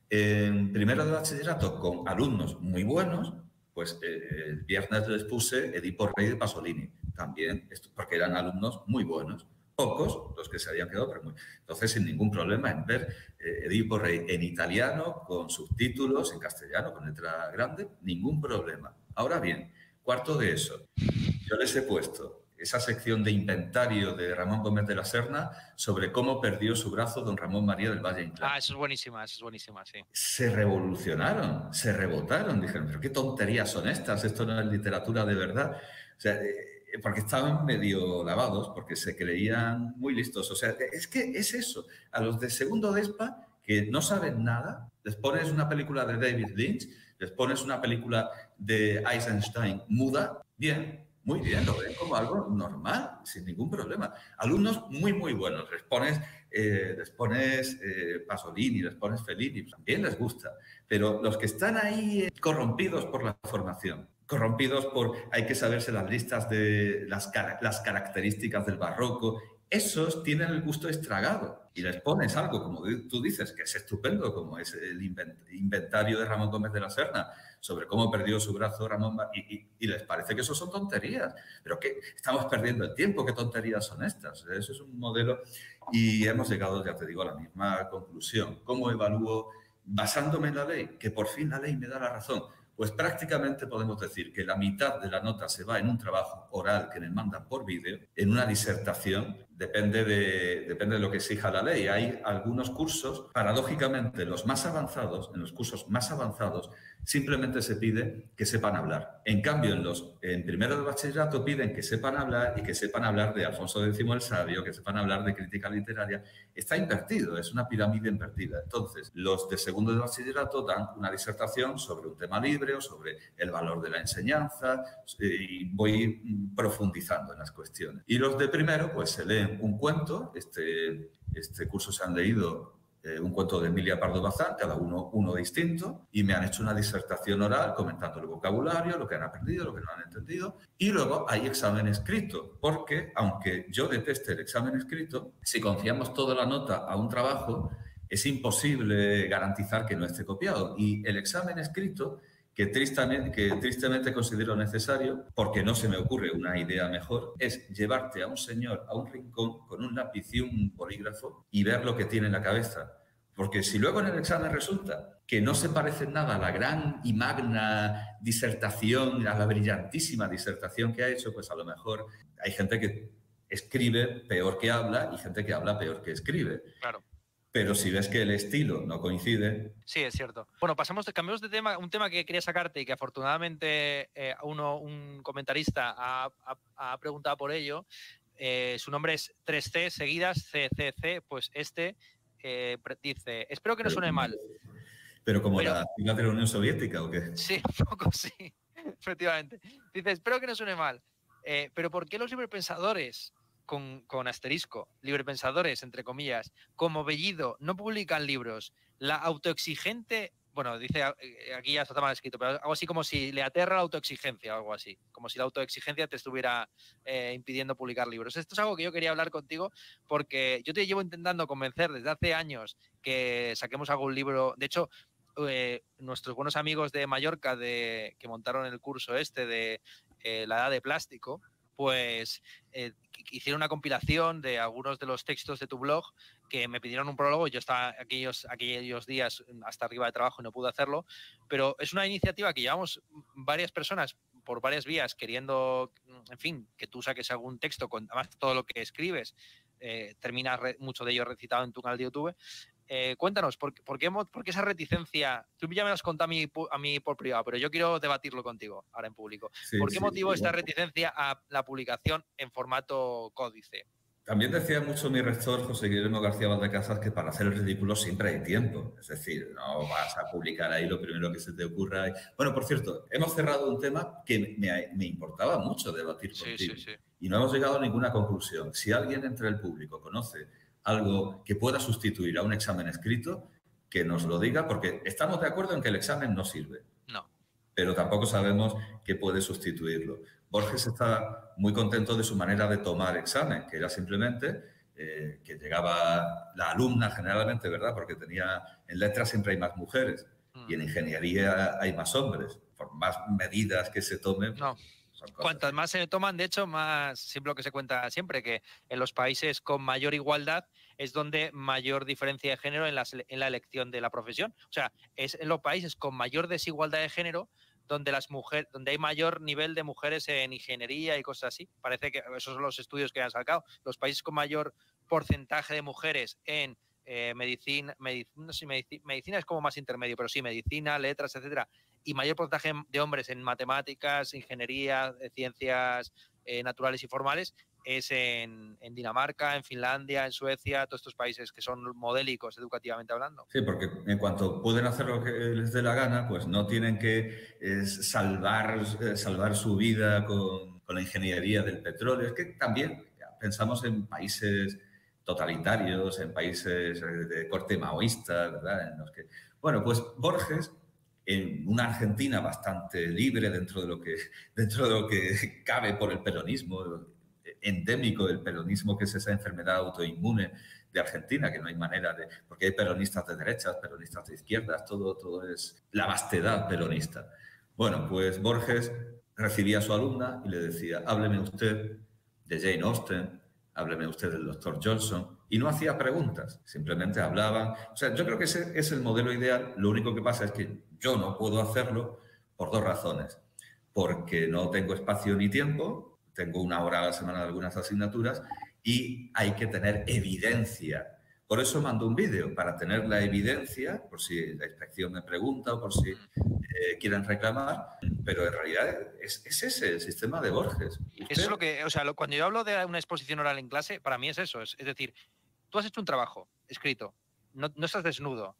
Speaker 3: en primero de bachillerato, con alumnos muy buenos. Pues el viernes les puse Edipo Rey de Pasolini, también, porque eran alumnos muy buenos. Pocos, los que se habían quedado, pero muy. Entonces, sin ningún problema en ver Edipo Rey en italiano, con subtítulos, en castellano, con letra grande, ningún problema. Ahora bien, cuarto de eso, yo les he puesto esa sección de inventario de Ramón Gómez de la Serna sobre cómo perdió su brazo don Ramón María del Valle Inclán.
Speaker 1: Eso es buenísima, sí.
Speaker 3: Se revolucionaron, se rebotaron, dijeron, pero qué tonterías son estas, esto no es literatura de verdad. O sea, porque estaban medio lavados, porque se creían muy listos. O sea, es que es eso. A los de segundo de ESPA, que no saben nada, les pones una película de David Lynch, les pones una película de Eisenstein muda, bien, muy bien, lo ven como algo normal, sin ningún problema. Alumnos muy, muy buenos. Les pones Pasolini, les pones Fellini, también les gusta. Pero los que están ahí corrompidos por la formación, corrompidos por hay que saberse las listas de las características del barroco, esos tienen el gusto estragado. Y les pones algo, como tú dices, que es estupendo, como es el inventario de Ramón Gómez de la Serna, sobre cómo perdió su brazo Ramón, y les parece que eso son tonterías. Pero que estamos perdiendo el tiempo, ¿qué tonterías son estas? Eso es un modelo y hemos llegado, ya te digo, a la misma conclusión. ¿Cómo evalúo? Basándome en la ley, que por fin la ley me da la razón. Pues prácticamente podemos decir que la mitad de la nota se va en un trabajo oral que me mandan por vídeo, en una disertación, depende de lo que exija la ley. Hay algunos cursos, paradójicamente, en los cursos más avanzados, simplemente se pide que sepan hablar. En cambio, en primero de bachillerato piden que sepan hablar y que sepan hablar de Alfonso X el Sabio, que sepan hablar de crítica literaria. Está invertido, es una pirámide invertida. Entonces, los de segundo de bachillerato dan una disertación sobre un tema libre o sobre el valor de la enseñanza y voy profundizando en las cuestiones. Y los de primero, pues se leen un cuento. Este curso se han leído un cuento de Emilia Pardo Bazán, cada uno distinto, y me han hecho una disertación oral comentando el vocabulario, lo que han aprendido, lo que no han entendido, y luego hay examen escrito, porque aunque yo deteste el examen escrito, si confiamos toda la nota a un trabajo, es imposible garantizar que no esté copiado, y el examen escrito que tristemente considero necesario, porque no se me ocurre una idea mejor, es llevarte a un señor a un rincón con un lápiz y un bolígrafo y ver lo que tiene en la cabeza. Porque si luego en el examen resulta que no se parece en nada a la gran y magna disertación, a la brillantísima disertación que ha hecho, pues a lo mejor hay gente que escribe peor que habla y gente que habla peor que escribe.
Speaker 1: Claro.
Speaker 3: Pero si ves que el estilo no coincide...
Speaker 1: Sí, es cierto. Bueno, cambiamos de tema, un tema que quería sacarte y que afortunadamente un comentarista ha preguntado por ello. Su nombre es 3C seguidas, CCC, pues dice, espero que no suene mal.
Speaker 3: ¿Pero como la sigla de la Unión Soviética o qué?
Speaker 1: Sí, un poco sí, efectivamente. Dice, espero que no suene mal, pero ¿por qué los librepensadores... Con asterisco, librepensadores, entre comillas, como Bellido, no publican libros? La autoexigente, bueno, dice, aquí ya está mal escrito, pero algo así como si le aterra la autoexigencia, algo así, como si la autoexigencia te estuviera impidiendo publicar libros. Esto es algo que yo quería hablar contigo porque yo te llevo intentando convencer desde hace años que saquemos algún libro. De hecho, nuestros buenos amigos de Mallorca que montaron el curso de la edad de plástico, pues hicieron una compilación de algunos de los textos de tu blog que me pidieron un prólogo. Yo estaba aquellos días hasta arriba de trabajo y no pude hacerlo, pero es una iniciativa que llevamos varias personas por varias vías queriendo, en fin, que tú saques algún texto con además todo lo que escribes, termina mucho de ello recitado en tu canal de YouTube. Cuéntanos, ¿por qué esa reticencia? Tú ya me lo has contado a mí por privado, pero yo quiero debatirlo contigo ahora en público. Sí, ¿por qué motivo esta reticencia a la publicación en formato códice?
Speaker 3: También decía mucho mi rector, José Guillermo García Valdecasas, que para hacer el ridículo siempre hay tiempo. Es decir, no vas a publicar ahí lo primero que se te ocurra. Bueno, por cierto, hemos cerrado un tema que me importaba mucho debatir contigo. Sí. Y no hemos llegado a ninguna conclusión. Si alguien entre el público conoce algo que pueda sustituir a un examen escrito, que nos lo diga, porque estamos de acuerdo en que el examen no sirve.
Speaker 1: No.
Speaker 3: Pero tampoco sabemos qué puede sustituirlo. Borges está muy contento de su manera de tomar examen, que era simplemente que llegaba la alumna generalmente, ¿verdad? Porque en letras siempre hay más mujeres y en ingeniería hay más hombres. Por más medidas que se tomen...
Speaker 1: No. Cuantas más se toman, de hecho, más siempre lo que se cuenta siempre, que en los países con mayor igualdad es donde mayor diferencia de género en la elección de la profesión. O sea, es en los países con mayor desigualdad de género donde donde hay mayor nivel de mujeres en ingeniería y cosas así. Parece que esos son los estudios que han sacado. Los países con mayor porcentaje de mujeres en medicina es como más intermedio, pero sí, medicina, letras, etcétera, y mayor porcentaje de hombres en matemáticas, ingeniería, ciencias naturales y formales, es en Dinamarca, en Finlandia, en Suecia, todos estos países que son modélicos educativamente hablando.
Speaker 3: Sí, porque en cuanto pueden hacer lo que les dé la gana, pues no tienen que salvar su vida con la ingeniería del petróleo. Es que también pensamos en países totalitarios, en países de corte maoísta, ¿verdad? En los que, bueno, pues Borges, en una Argentina bastante libre dentro de lo que cabe por el peronismo, endémico del peronismo, que es esa enfermedad autoinmune de Argentina, que no hay manera de... Porque hay peronistas de derechas, peronistas de izquierdas, todo es la vastedad peronista. Bueno, pues Borges recibía a su alumna y le decía, hábleme usted de Jane Austen, hábleme usted del doctor Johnson, y no hacía preguntas, simplemente hablaban. O sea, yo creo que ese es el modelo ideal. Lo único que pasa es que yo no puedo hacerlo por dos razones. Porque no tengo espacio ni tiempo, tengo 1 hora a la semana de algunas asignaturas y hay que tener evidencia. Por eso mando un vídeo, para tener la evidencia, por si la inspección me pregunta o por si quieren reclamar, pero en realidad es ese el sistema de Borges.
Speaker 1: Eso es lo que, o sea, cuando yo hablo de una exposición oral en clase, para mí es eso, es decir, tú has hecho un trabajo escrito, no estás desnudo,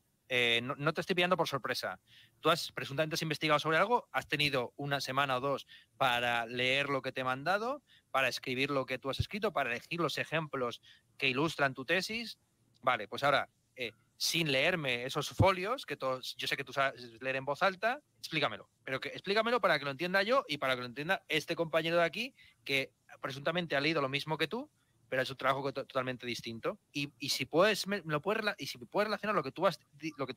Speaker 1: no te estoy pillando por sorpresa. Tú presuntamente has investigado sobre algo, has tenido 1 semana o 2 para leer lo que te he mandado, para escribir lo que tú has escrito, para elegir los ejemplos que ilustran tu tesis. Vale, pues ahora, sin leerme esos folios, que yo sé que tú sabes leer en voz alta, explícamelo. Pero explícamelo para que lo entienda yo y para que lo entienda este compañero de aquí, que presuntamente ha leído lo mismo que tú, pero es un trabajo totalmente distinto. Y si puedes relacionar lo que tú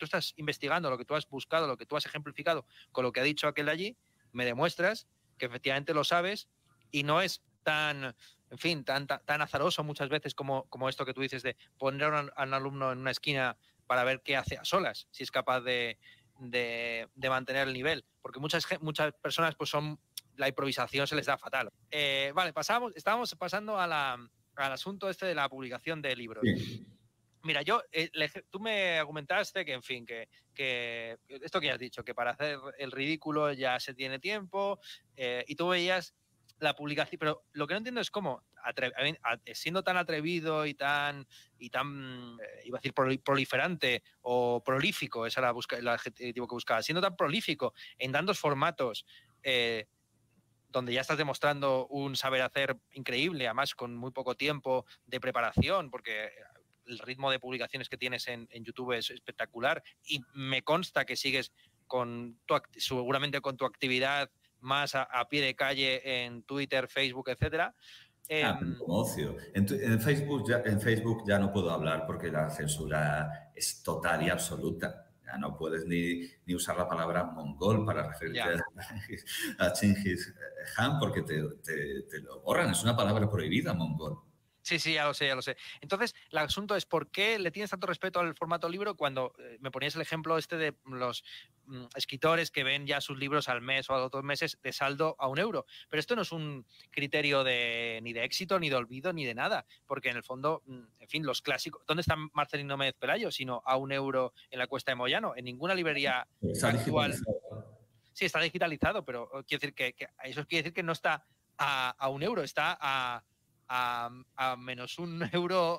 Speaker 1: estás investigando, lo que tú has buscado, lo que tú has ejemplificado con lo que ha dicho aquel de allí, me demuestras que efectivamente lo sabes y no es tan, en fin, tan azaroso muchas veces como esto que tú dices de poner a un alumno en una esquina para ver qué hace a solas, si es capaz de mantener el nivel. Porque muchas personas, pues la improvisación se les da fatal. Vale, estábamos pasando al asunto de la publicación de libros.
Speaker 3: Sí.
Speaker 1: Mira, tú me argumentaste que, en fin, que esto que ya has dicho, que para hacer el ridículo ya se tiene tiempo, y tú veías la publicación, pero lo que no entiendo es cómo, siendo tan atrevido y tan iba a decir proliferante o prolífico, ese era el adjetivo que buscaba, siendo tan prolífico en tantos formatos, donde ya estás demostrando un saber hacer increíble, además con muy poco tiempo de preparación, porque el ritmo de publicaciones que tienes en YouTube es espectacular, y me consta que sigues seguramente con tu actividad más a pie de calle en Twitter, Facebook, etcétera.
Speaker 3: Como ocio. En Facebook ya no puedo hablar porque la censura es total y absoluta. Ya no puedes ni usar la palabra mongol para referirte a Chingis Khan porque te lo borran. Es una palabra prohibida, mongol.
Speaker 1: Sí, sí, ya lo sé, ya lo sé. Entonces, el asunto es ¿por qué le tienes tanto respeto al formato libro cuando me ponías el ejemplo este de los escritores que ven ya sus libros al mes o a los 2 meses de saldo a €1? Pero esto no es un criterio ni de éxito, ni de olvido, ni de nada, porque en el fondo, en fin, los clásicos... ¿Dónde está Marcelino Méndez Pelayo? Sino a €1 en la Cuesta de Moyano. En ninguna librería actual... Sí, está digitalizado, pero quiere decir que eso quiere decir que no está a €1, está a menos €1,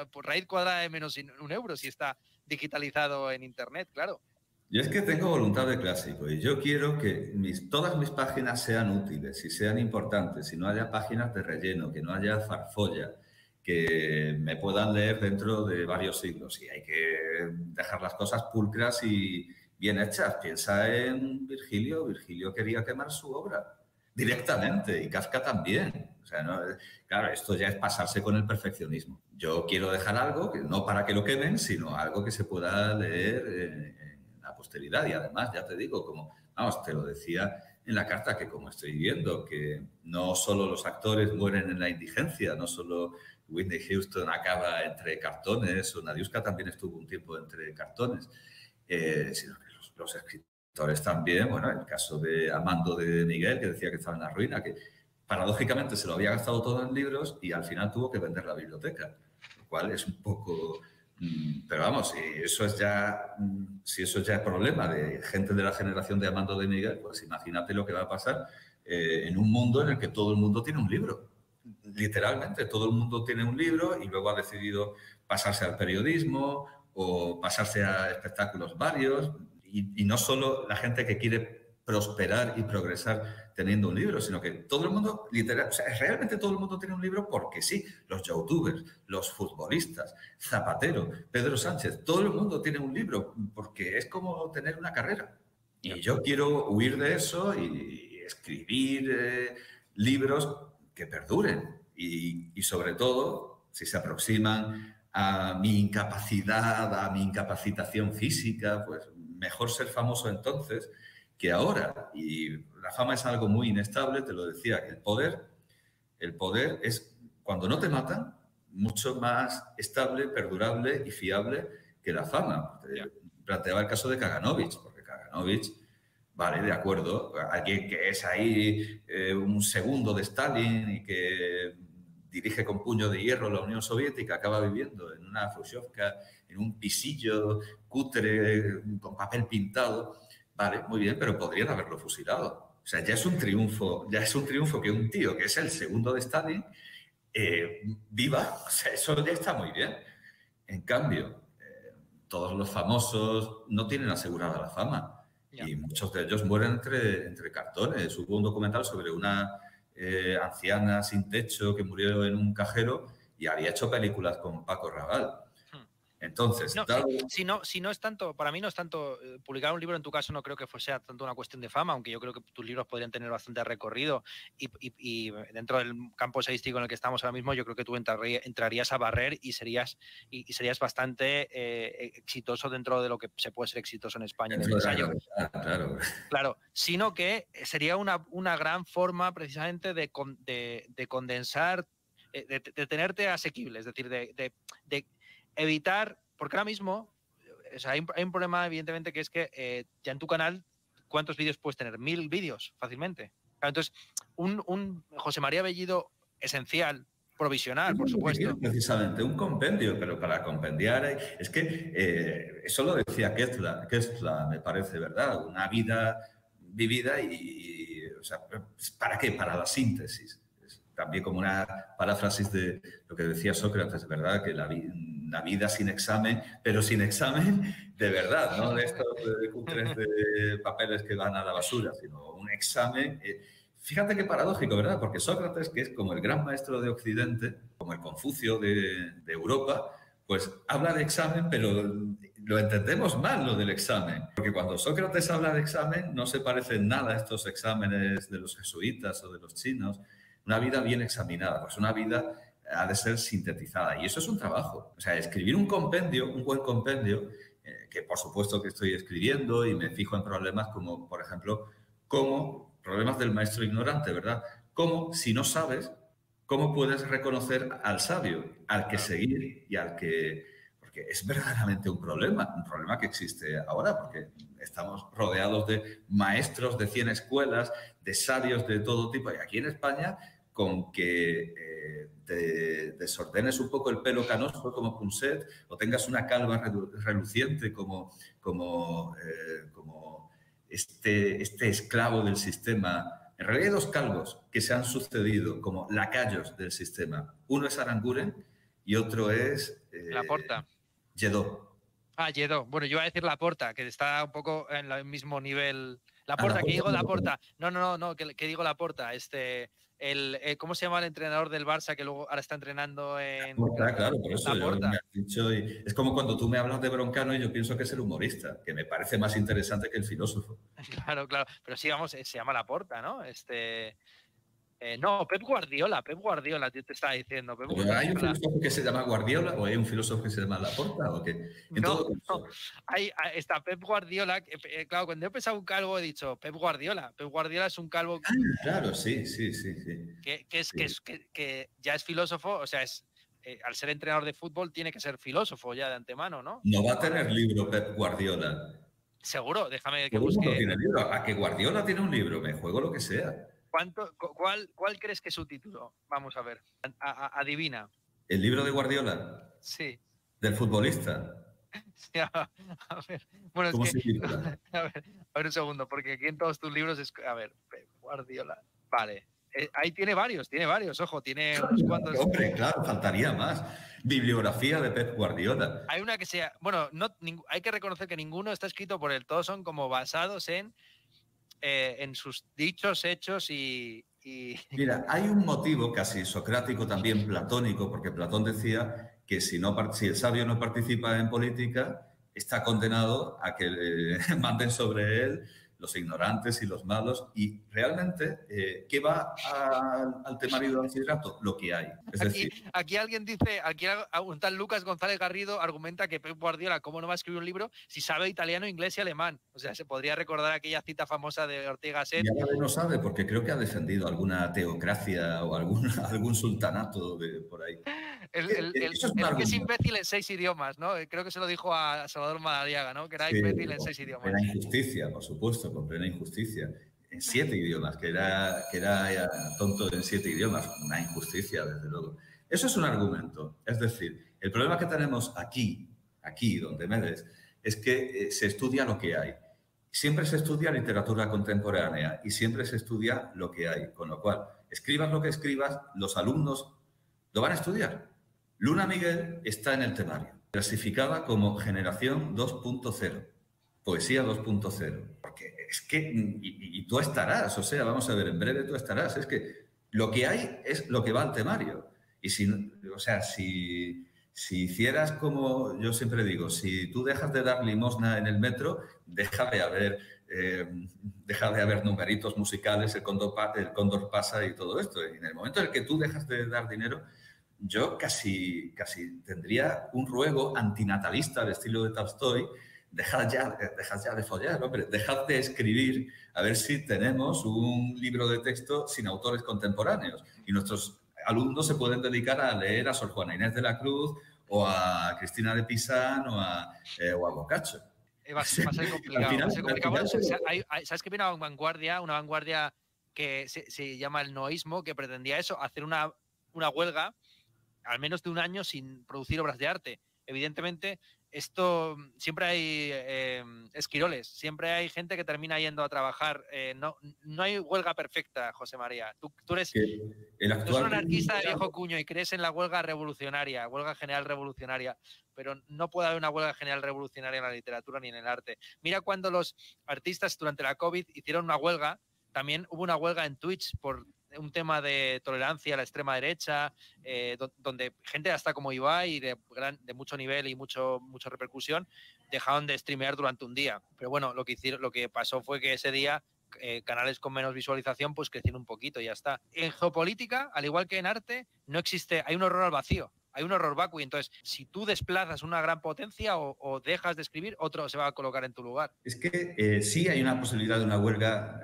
Speaker 1: por raíz cuadrada de menos €1, si está digitalizado en Internet, claro.
Speaker 3: Yo es que tengo voluntad de clásico y yo quiero que todas mis páginas sean útiles y sean importantes y no haya páginas de relleno, que no haya farfolla, que me puedan leer dentro de varios siglos. Y hay que dejar las cosas pulcras y bien hechas. Piensa en Virgilio. Virgilio quería quemar su obra directamente y Kafka también. O sea, no, claro, esto ya es pasarse con el perfeccionismo. Yo quiero dejar algo, que no para que lo quemen, sino algo que se pueda leer en la posteridad. Y además, ya te digo, como, vamos, te lo decía en la carta, que como estoy viendo, que no solo los actores mueren en la indigencia, no solo Whitney Houston acaba entre cartones, o Nadiuska también estuvo un tiempo entre cartones, sino que los escritores también, bueno, en el caso de Amando de Miguel, que decía que estaba en la ruina, que paradójicamente se lo había gastado todo en libros y al final tuvo que vender la biblioteca, lo cual es un poco... Pero vamos, si eso es ya problema de gente de la generación de Amando de Miguel, pues imagínate lo que va a pasar en un mundo en el que todo el mundo tiene un libro. Literalmente, todo el mundo tiene un libro y luego ha decidido pasarse al periodismo o pasarse a espectáculos varios. Y no solo la gente que quiere prosperar y progresar teniendo un libro, sino que todo el mundo, literal, o sea, realmente todo el mundo tiene un libro porque sí. Los youtubers, los futbolistas, Zapatero, Pedro Sánchez, todo el mundo tiene un libro porque es como tener una carrera. Y yo quiero huir de eso y escribir libros que perduren y sobre todo, si se aproximan a mi incapacidad, a mi incapacitación física, pues mejor ser famoso entonces que ahora. Y la fama es algo muy inestable, te lo decía, que el poder es, cuando no te matan, mucho más estable, perdurable y fiable que la fama. Planteaba el caso de Kaganovich, porque Kaganovich, vale, de acuerdo, alguien que es ahí un segundo de Stalin y que dirige con puño de hierro la Unión Soviética, acaba viviendo en una Khrushchevka, en un pisillo cutre con papel pintado. Vale, muy bien, pero podrían haberlo fusilado. O sea, ya es un triunfo que un tío que es el segundo de Stalin viva. O sea, eso ya está muy bien. En cambio, todos los famosos no tienen asegurada la fama. Y muchos de ellos mueren entre cartones. Hubo un documental sobre una anciana sin techo que murió en un cajero y había hecho películas con Paco Rabanne. Entonces,
Speaker 1: no, si no es tanto, para mí no es tanto, publicar un libro en tu caso no creo que sea tanto una cuestión de fama, aunque yo creo que tus libros podrían tener bastante recorrido y dentro del campo estadístico en el que estamos ahora mismo, yo creo que tú entrarías a barrer y serías bastante exitoso dentro de lo que se puede ser exitoso en España en el ensayo. Claro, sino que sería una gran forma precisamente de condensar, de tenerte asequible, es decir, de evitar, porque ahora mismo o sea, hay un problema evidentemente que es que ya en tu canal, ¿cuántos vídeos puedes tener? 1000 vídeos fácilmente. Claro, entonces, un José María Bellido esencial, provisional, por supuesto.
Speaker 3: Precisamente, un compendio, pero para compendiar, es que eso lo decía Kessler, me parece, ¿verdad? Una vida vivida y o sea, ¿para qué? Para la síntesis. También como una paráfrasis de lo que decía Sócrates, ¿verdad? Que la vida sin examen, pero sin examen de verdad, no de estos cutres de papeles que van a la basura, sino un examen. Fíjate qué paradójico, ¿verdad? Porque Sócrates, que es como el gran maestro de Occidente, como el Confucio de Europa, pues habla de examen, pero lo entendemos mal, lo del examen. Porque cuando Sócrates habla de examen, no se parece en nada a estos exámenes de los jesuitas o de los chinos. Una vida bien examinada, pues una vida ha de ser sintetizada. Y eso es un trabajo. O sea, escribir un compendio, un buen compendio, que por supuesto que estoy escribiendo y me fijo en problemas como, por ejemplo, problemas del maestro ignorante, ¿verdad? Cómo, si no sabes, cómo puedes reconocer al sabio, al que seguir y al que... Porque es verdaderamente un problema que existe ahora, porque estamos rodeados de maestros de 100 escuelas, de sabios de todo tipo, y aquí en España, con que te desordenes un poco el pelo canoso como Punset o tengas una calva reluciente como este esclavo del sistema. En realidad hay dos calvos que se han sucedido como lacayos del sistema. Uno es Aranguren y otro es...
Speaker 1: Laporta.
Speaker 3: Lledó.
Speaker 1: Lledó. Bueno, yo iba a decir Laporta, que está un poco en el mismo nivel. Laporta, que digo Laporta. No, que digo Laporta. ¿Cómo se llama el entrenador del Barça que luego ahora está entrenando en...
Speaker 3: Claro, por eso yo me has dicho. Es como cuando tú me hablas de Broncano y yo pienso que es el humorista, que me parece más interesante que el filósofo.
Speaker 1: Claro. Pero sí, vamos, se llama Laporta, ¿no? No, Pep Guardiola, te estaba diciendo.
Speaker 3: ¿Hay un filósofo que se llama Guardiola o hay un filósofo que se llama Laporta? ¿O qué?
Speaker 1: No. Está Pep Guardiola. Claro, cuando he pensado un calvo he dicho Pep Guardiola. Pep Guardiola es un calvo...
Speaker 3: claro, sí.
Speaker 1: Que ya es filósofo, o sea, al ser entrenador de fútbol tiene que ser filósofo ya de antemano, ¿no?
Speaker 3: No va a tener libro Pep Guardiola.
Speaker 1: Seguro, déjame que
Speaker 3: busque. No tiene libro. A que Guardiola tiene un libro, me juego lo que sea.
Speaker 1: ¿Cuál crees que es su título? Vamos a ver. Adivina.
Speaker 3: ¿El libro de Guardiola?
Speaker 1: Sí.
Speaker 3: ¿Del futbolista?
Speaker 1: Sí, a ver. Bueno,
Speaker 3: ¿Cómo se titula?
Speaker 1: A ver un segundo, porque aquí en todos tus libros es... A ver, Guardiola. Vale. Ahí tiene varios, ojo, tiene unos cuantos...
Speaker 3: Hombre, claro, faltaría más. Bibliografía de Pep Guardiola.
Speaker 1: Hay una que sea... Bueno, hay que reconocer que ninguno está escrito por él, todos son como basados en sus dichos, hechos y...
Speaker 3: Mira, hay un motivo casi socrático, también platónico, porque Platón decía que si el sabio no participa en política, está condenado a que manden sobre él los ignorantes y los malos. Y realmente, ¿qué va al temario del bachillerato? Lo que hay.
Speaker 1: Aquí alguien dice, un tal Lucas González Garrido argumenta que Pep Guardiola, ¿cómo no va a escribir un libro si sabe italiano, inglés y alemán? O sea, se podría recordar aquella cita famosa de Ortega Set.
Speaker 3: Y ahora no sabe, porque creo que ha defendido alguna teocracia o algún sultanato por ahí.
Speaker 1: El que es imbécil en 6 idiomas, ¿no? Creo que se lo dijo a Salvador Madariaga, ¿no? Que era imbécil en 6 idiomas.
Speaker 3: Era injusticia, por supuesto, con plena injusticia. En 7 idiomas, que era tonto en 7 idiomas. Una injusticia, desde luego. Eso es un argumento. Es decir, el problema que tenemos aquí donde me ves, es que se estudia lo que hay. Siempre se estudia literatura contemporánea y siempre se estudia lo que hay. Con lo cual, escribas lo que escribas, los alumnos lo van a estudiar. Luna Miguel está en el temario, clasificada como generación 2.0, poesía 2.0. Porque es que, y tú estarás, o sea, vamos a ver, en breve tú estarás. Es que lo que hay es lo que va al temario. Y si hicieras como yo siempre digo, si tú dejas de dar limosna en el metro, deja de haber numeritos musicales, el cóndor pasa y todo esto. Y en el momento en el que tú dejas de dar dinero, yo casi tendría un ruego antinatalista al estilo de Tolstoy: dejad ya de follar, hombre, dejad de escribir, a ver si tenemos un libro de texto sin autores contemporáneos. Y nuestros alumnos se pueden dedicar a leer a Sor Juana Inés de la Cruz o a Cristina de Pizán o a Boccaccio.
Speaker 1: Va a ser complicado. Bueno, ¿sabes que viene una vanguardia que se llama el noísmo, que pretendía eso, hacer una huelga al menos de un año sin producir obras de arte? Evidentemente, esto siempre hay esquiroles, siempre hay gente que termina yendo a trabajar. No hay huelga perfecta, José María. Tú eres un anarquista de viejo cuño y crees en la huelga revolucionaria, huelga general revolucionaria, pero no puede haber una huelga general revolucionaria en la literatura ni en el arte. Mira cuando los artistas durante la COVID hicieron una huelga, también hubo una huelga en Twitch por un tema de tolerancia a la extrema derecha, donde gente hasta como Ibai de mucho nivel y mucha repercusión dejaron de streamear durante un día. Pero bueno, lo que pasó fue que ese día canales con menos visualización pues crecieron un poquito y ya está. En geopolítica, al igual que en arte, no existe, hay un horror al vacío. hay un error vacui. Entonces, si tú desplazas una gran potencia o dejas de escribir, otro se va a colocar en tu lugar.
Speaker 3: Es que sí hay una posibilidad de una huelga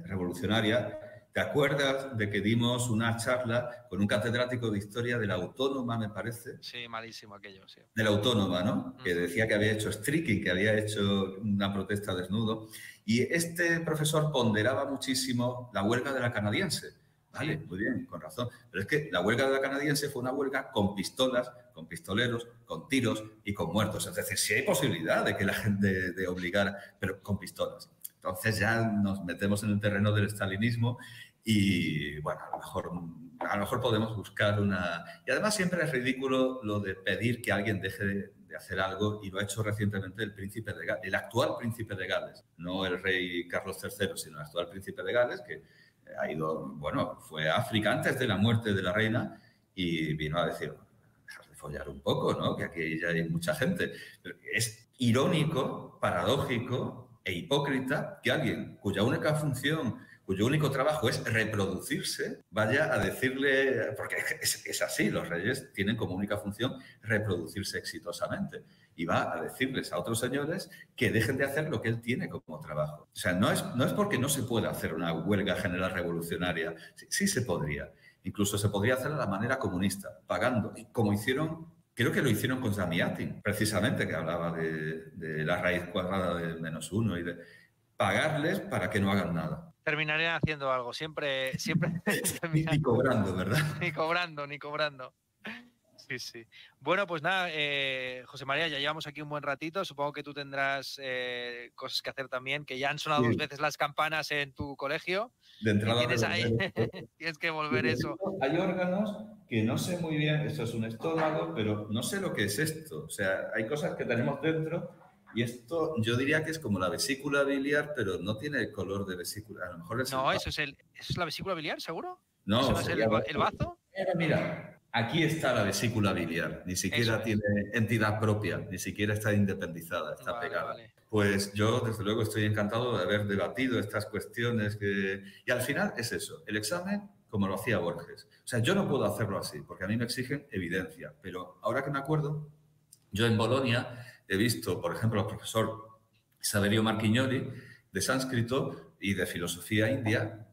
Speaker 3: revolucionaria. ¿Te acuerdas de que dimos una charla con un catedrático de historia de la Autónoma, me parece?
Speaker 1: Sí, malísimo aquello, sí.
Speaker 3: De la Autónoma, ¿no? Que decía que había hecho streaking, que había hecho una protesta desnudo. Y este profesor ponderaba muchísimo la huelga de la canadiense. Vale, muy bien, con razón. Pero es que la huelga de la canadiense fue una huelga con pistolas, con pistoleros, con tiros y con muertos. Es decir, sí hay posibilidad de que la gente de obligar, pero con pistolas. Entonces ya nos metemos en el terreno del estalinismo y, bueno, a lo mejor podemos buscar una... Y además siempre es ridículo lo de pedir que alguien deje de hacer algo, y lo ha hecho recientemente el príncipe de Gales, el actual príncipe de Gales, no el rey Carlos III, sino el actual príncipe de Gales, que ha ido, bueno, fue a África antes de la muerte de la reina y vino a decir, dejar de follar un poco, ¿no? Que aquí ya hay mucha gente. Pero es irónico, paradójico e hipócrita que alguien cuya única función, cuyo único trabajo es reproducirse, vaya a decirle, porque es así, los reyes tienen como única función reproducirse exitosamente, y va a decirles a otros señores que dejen de hacer lo que él tiene como trabajo. O sea, no es porque no se pueda hacer una huelga general revolucionaria, sí se podría. Incluso se podría hacer de la manera comunista, pagando, como hicieron, creo que lo hicieron con Zamiatin, precisamente, que hablaba de la raíz cuadrada de -1 y de pagarles para que no hagan nada.
Speaker 1: Terminarían haciendo algo, siempre
Speaker 3: Ni cobrando, ¿verdad?
Speaker 1: Ni cobrando. Sí, sí. Bueno, pues nada, José María, ya llevamos aquí un buen ratito. Supongo que tú tendrás cosas que hacer también, que ya han sonado 2 veces las campanas en tu colegio.
Speaker 3: De entrada.
Speaker 1: Tienes ahí, tienes que volver eso.
Speaker 3: Hay órganos que no sé muy bien, esto es un estómago, pero no sé lo que es esto. O sea, hay cosas que tenemos dentro y esto yo diría que es como la vesícula biliar, pero no tiene el color de vesícula. A lo mejor es
Speaker 1: no, eso es la vesícula biliar, ¿seguro?
Speaker 3: No,
Speaker 1: ¿Eso no es el bazo?
Speaker 3: Mira. Aquí está la vesícula biliar, ni siquiera tiene entidad propia, ni siquiera está independizada, está pegada. Vale. Pues yo, desde luego, estoy encantado de haber debatido estas cuestiones. Y al final es eso, el examen como lo hacía Borges. O sea, yo no puedo hacerlo así, porque a mí me exigen evidencia. Pero ahora que me acuerdo, yo en Bolonia he visto, por ejemplo, al profesor Saverio Marchignoli, de sánscrito y de filosofía india,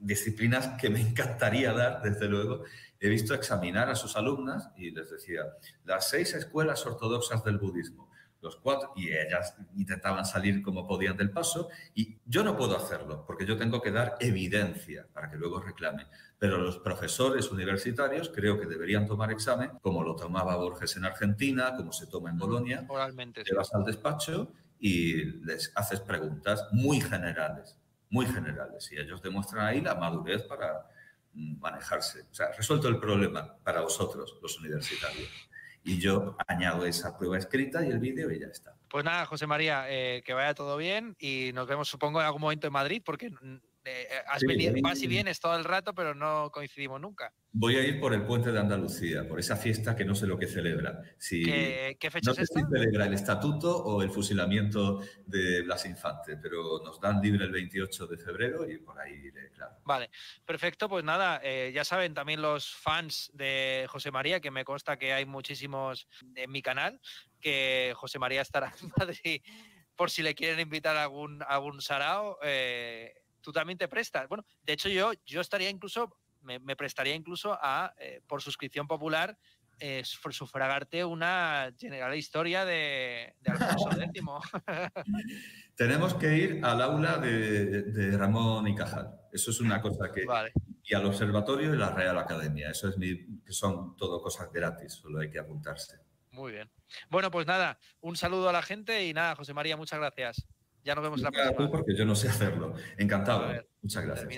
Speaker 3: disciplinas que me encantaría dar, desde luego. He visto examinar a sus alumnas y les decía, las 6 escuelas ortodoxas del budismo, los 4, y ellas intentaban salir como podían del paso, y yo no puedo hacerlo, porque yo tengo que dar evidencia para que luego reclame. Pero los profesores universitarios creo que deberían tomar examen, como lo tomaba Borges en Argentina, como se toma en Bolonia.
Speaker 1: Oralmente.
Speaker 3: Te vas al despacho y les haces preguntas muy generales, y ellos demuestran ahí la madurez para manejarse. O sea, resuelto el problema para vosotros, los universitarios. Y yo añado esa prueba escrita y el vídeo y ya está.
Speaker 1: Pues nada, José María, que vaya todo bien y nos vemos, supongo, en algún momento en Madrid, porque vas y vienes todo el rato, pero no coincidimos nunca.
Speaker 3: Voy a ir por el Puente de Andalucía, por esa fiesta que no sé lo que celebra.
Speaker 1: ¿Qué fecha es esta?
Speaker 3: No sé si celebra el estatuto o el fusilamiento de Blas Infante, pero nos dan libre el 28 de febrero y por ahí iré, claro.
Speaker 1: Vale, perfecto. Pues nada, ya saben también los fans de José María, que me consta que hay muchísimos en mi canal, que José María estará en Madrid por si le quieren invitar a algún sarao. Tú también te prestas. Bueno, de hecho yo estaría incluso... Me prestaría incluso a, por suscripción popular, sufragarte una general historia de Alfonso X.
Speaker 3: Tenemos que ir al aula de Ramón y Cajal. Eso es una cosa que...
Speaker 1: Vale.
Speaker 3: Y al observatorio y la Real Academia. Eso es que son todo cosas gratis, solo hay que apuntarse.
Speaker 1: Muy bien. Bueno, pues nada, un saludo a la gente y nada, José María, muchas gracias. Ya nos vemos la próxima.
Speaker 3: Porque yo no sé hacerlo. Encantado. Muchas gracias.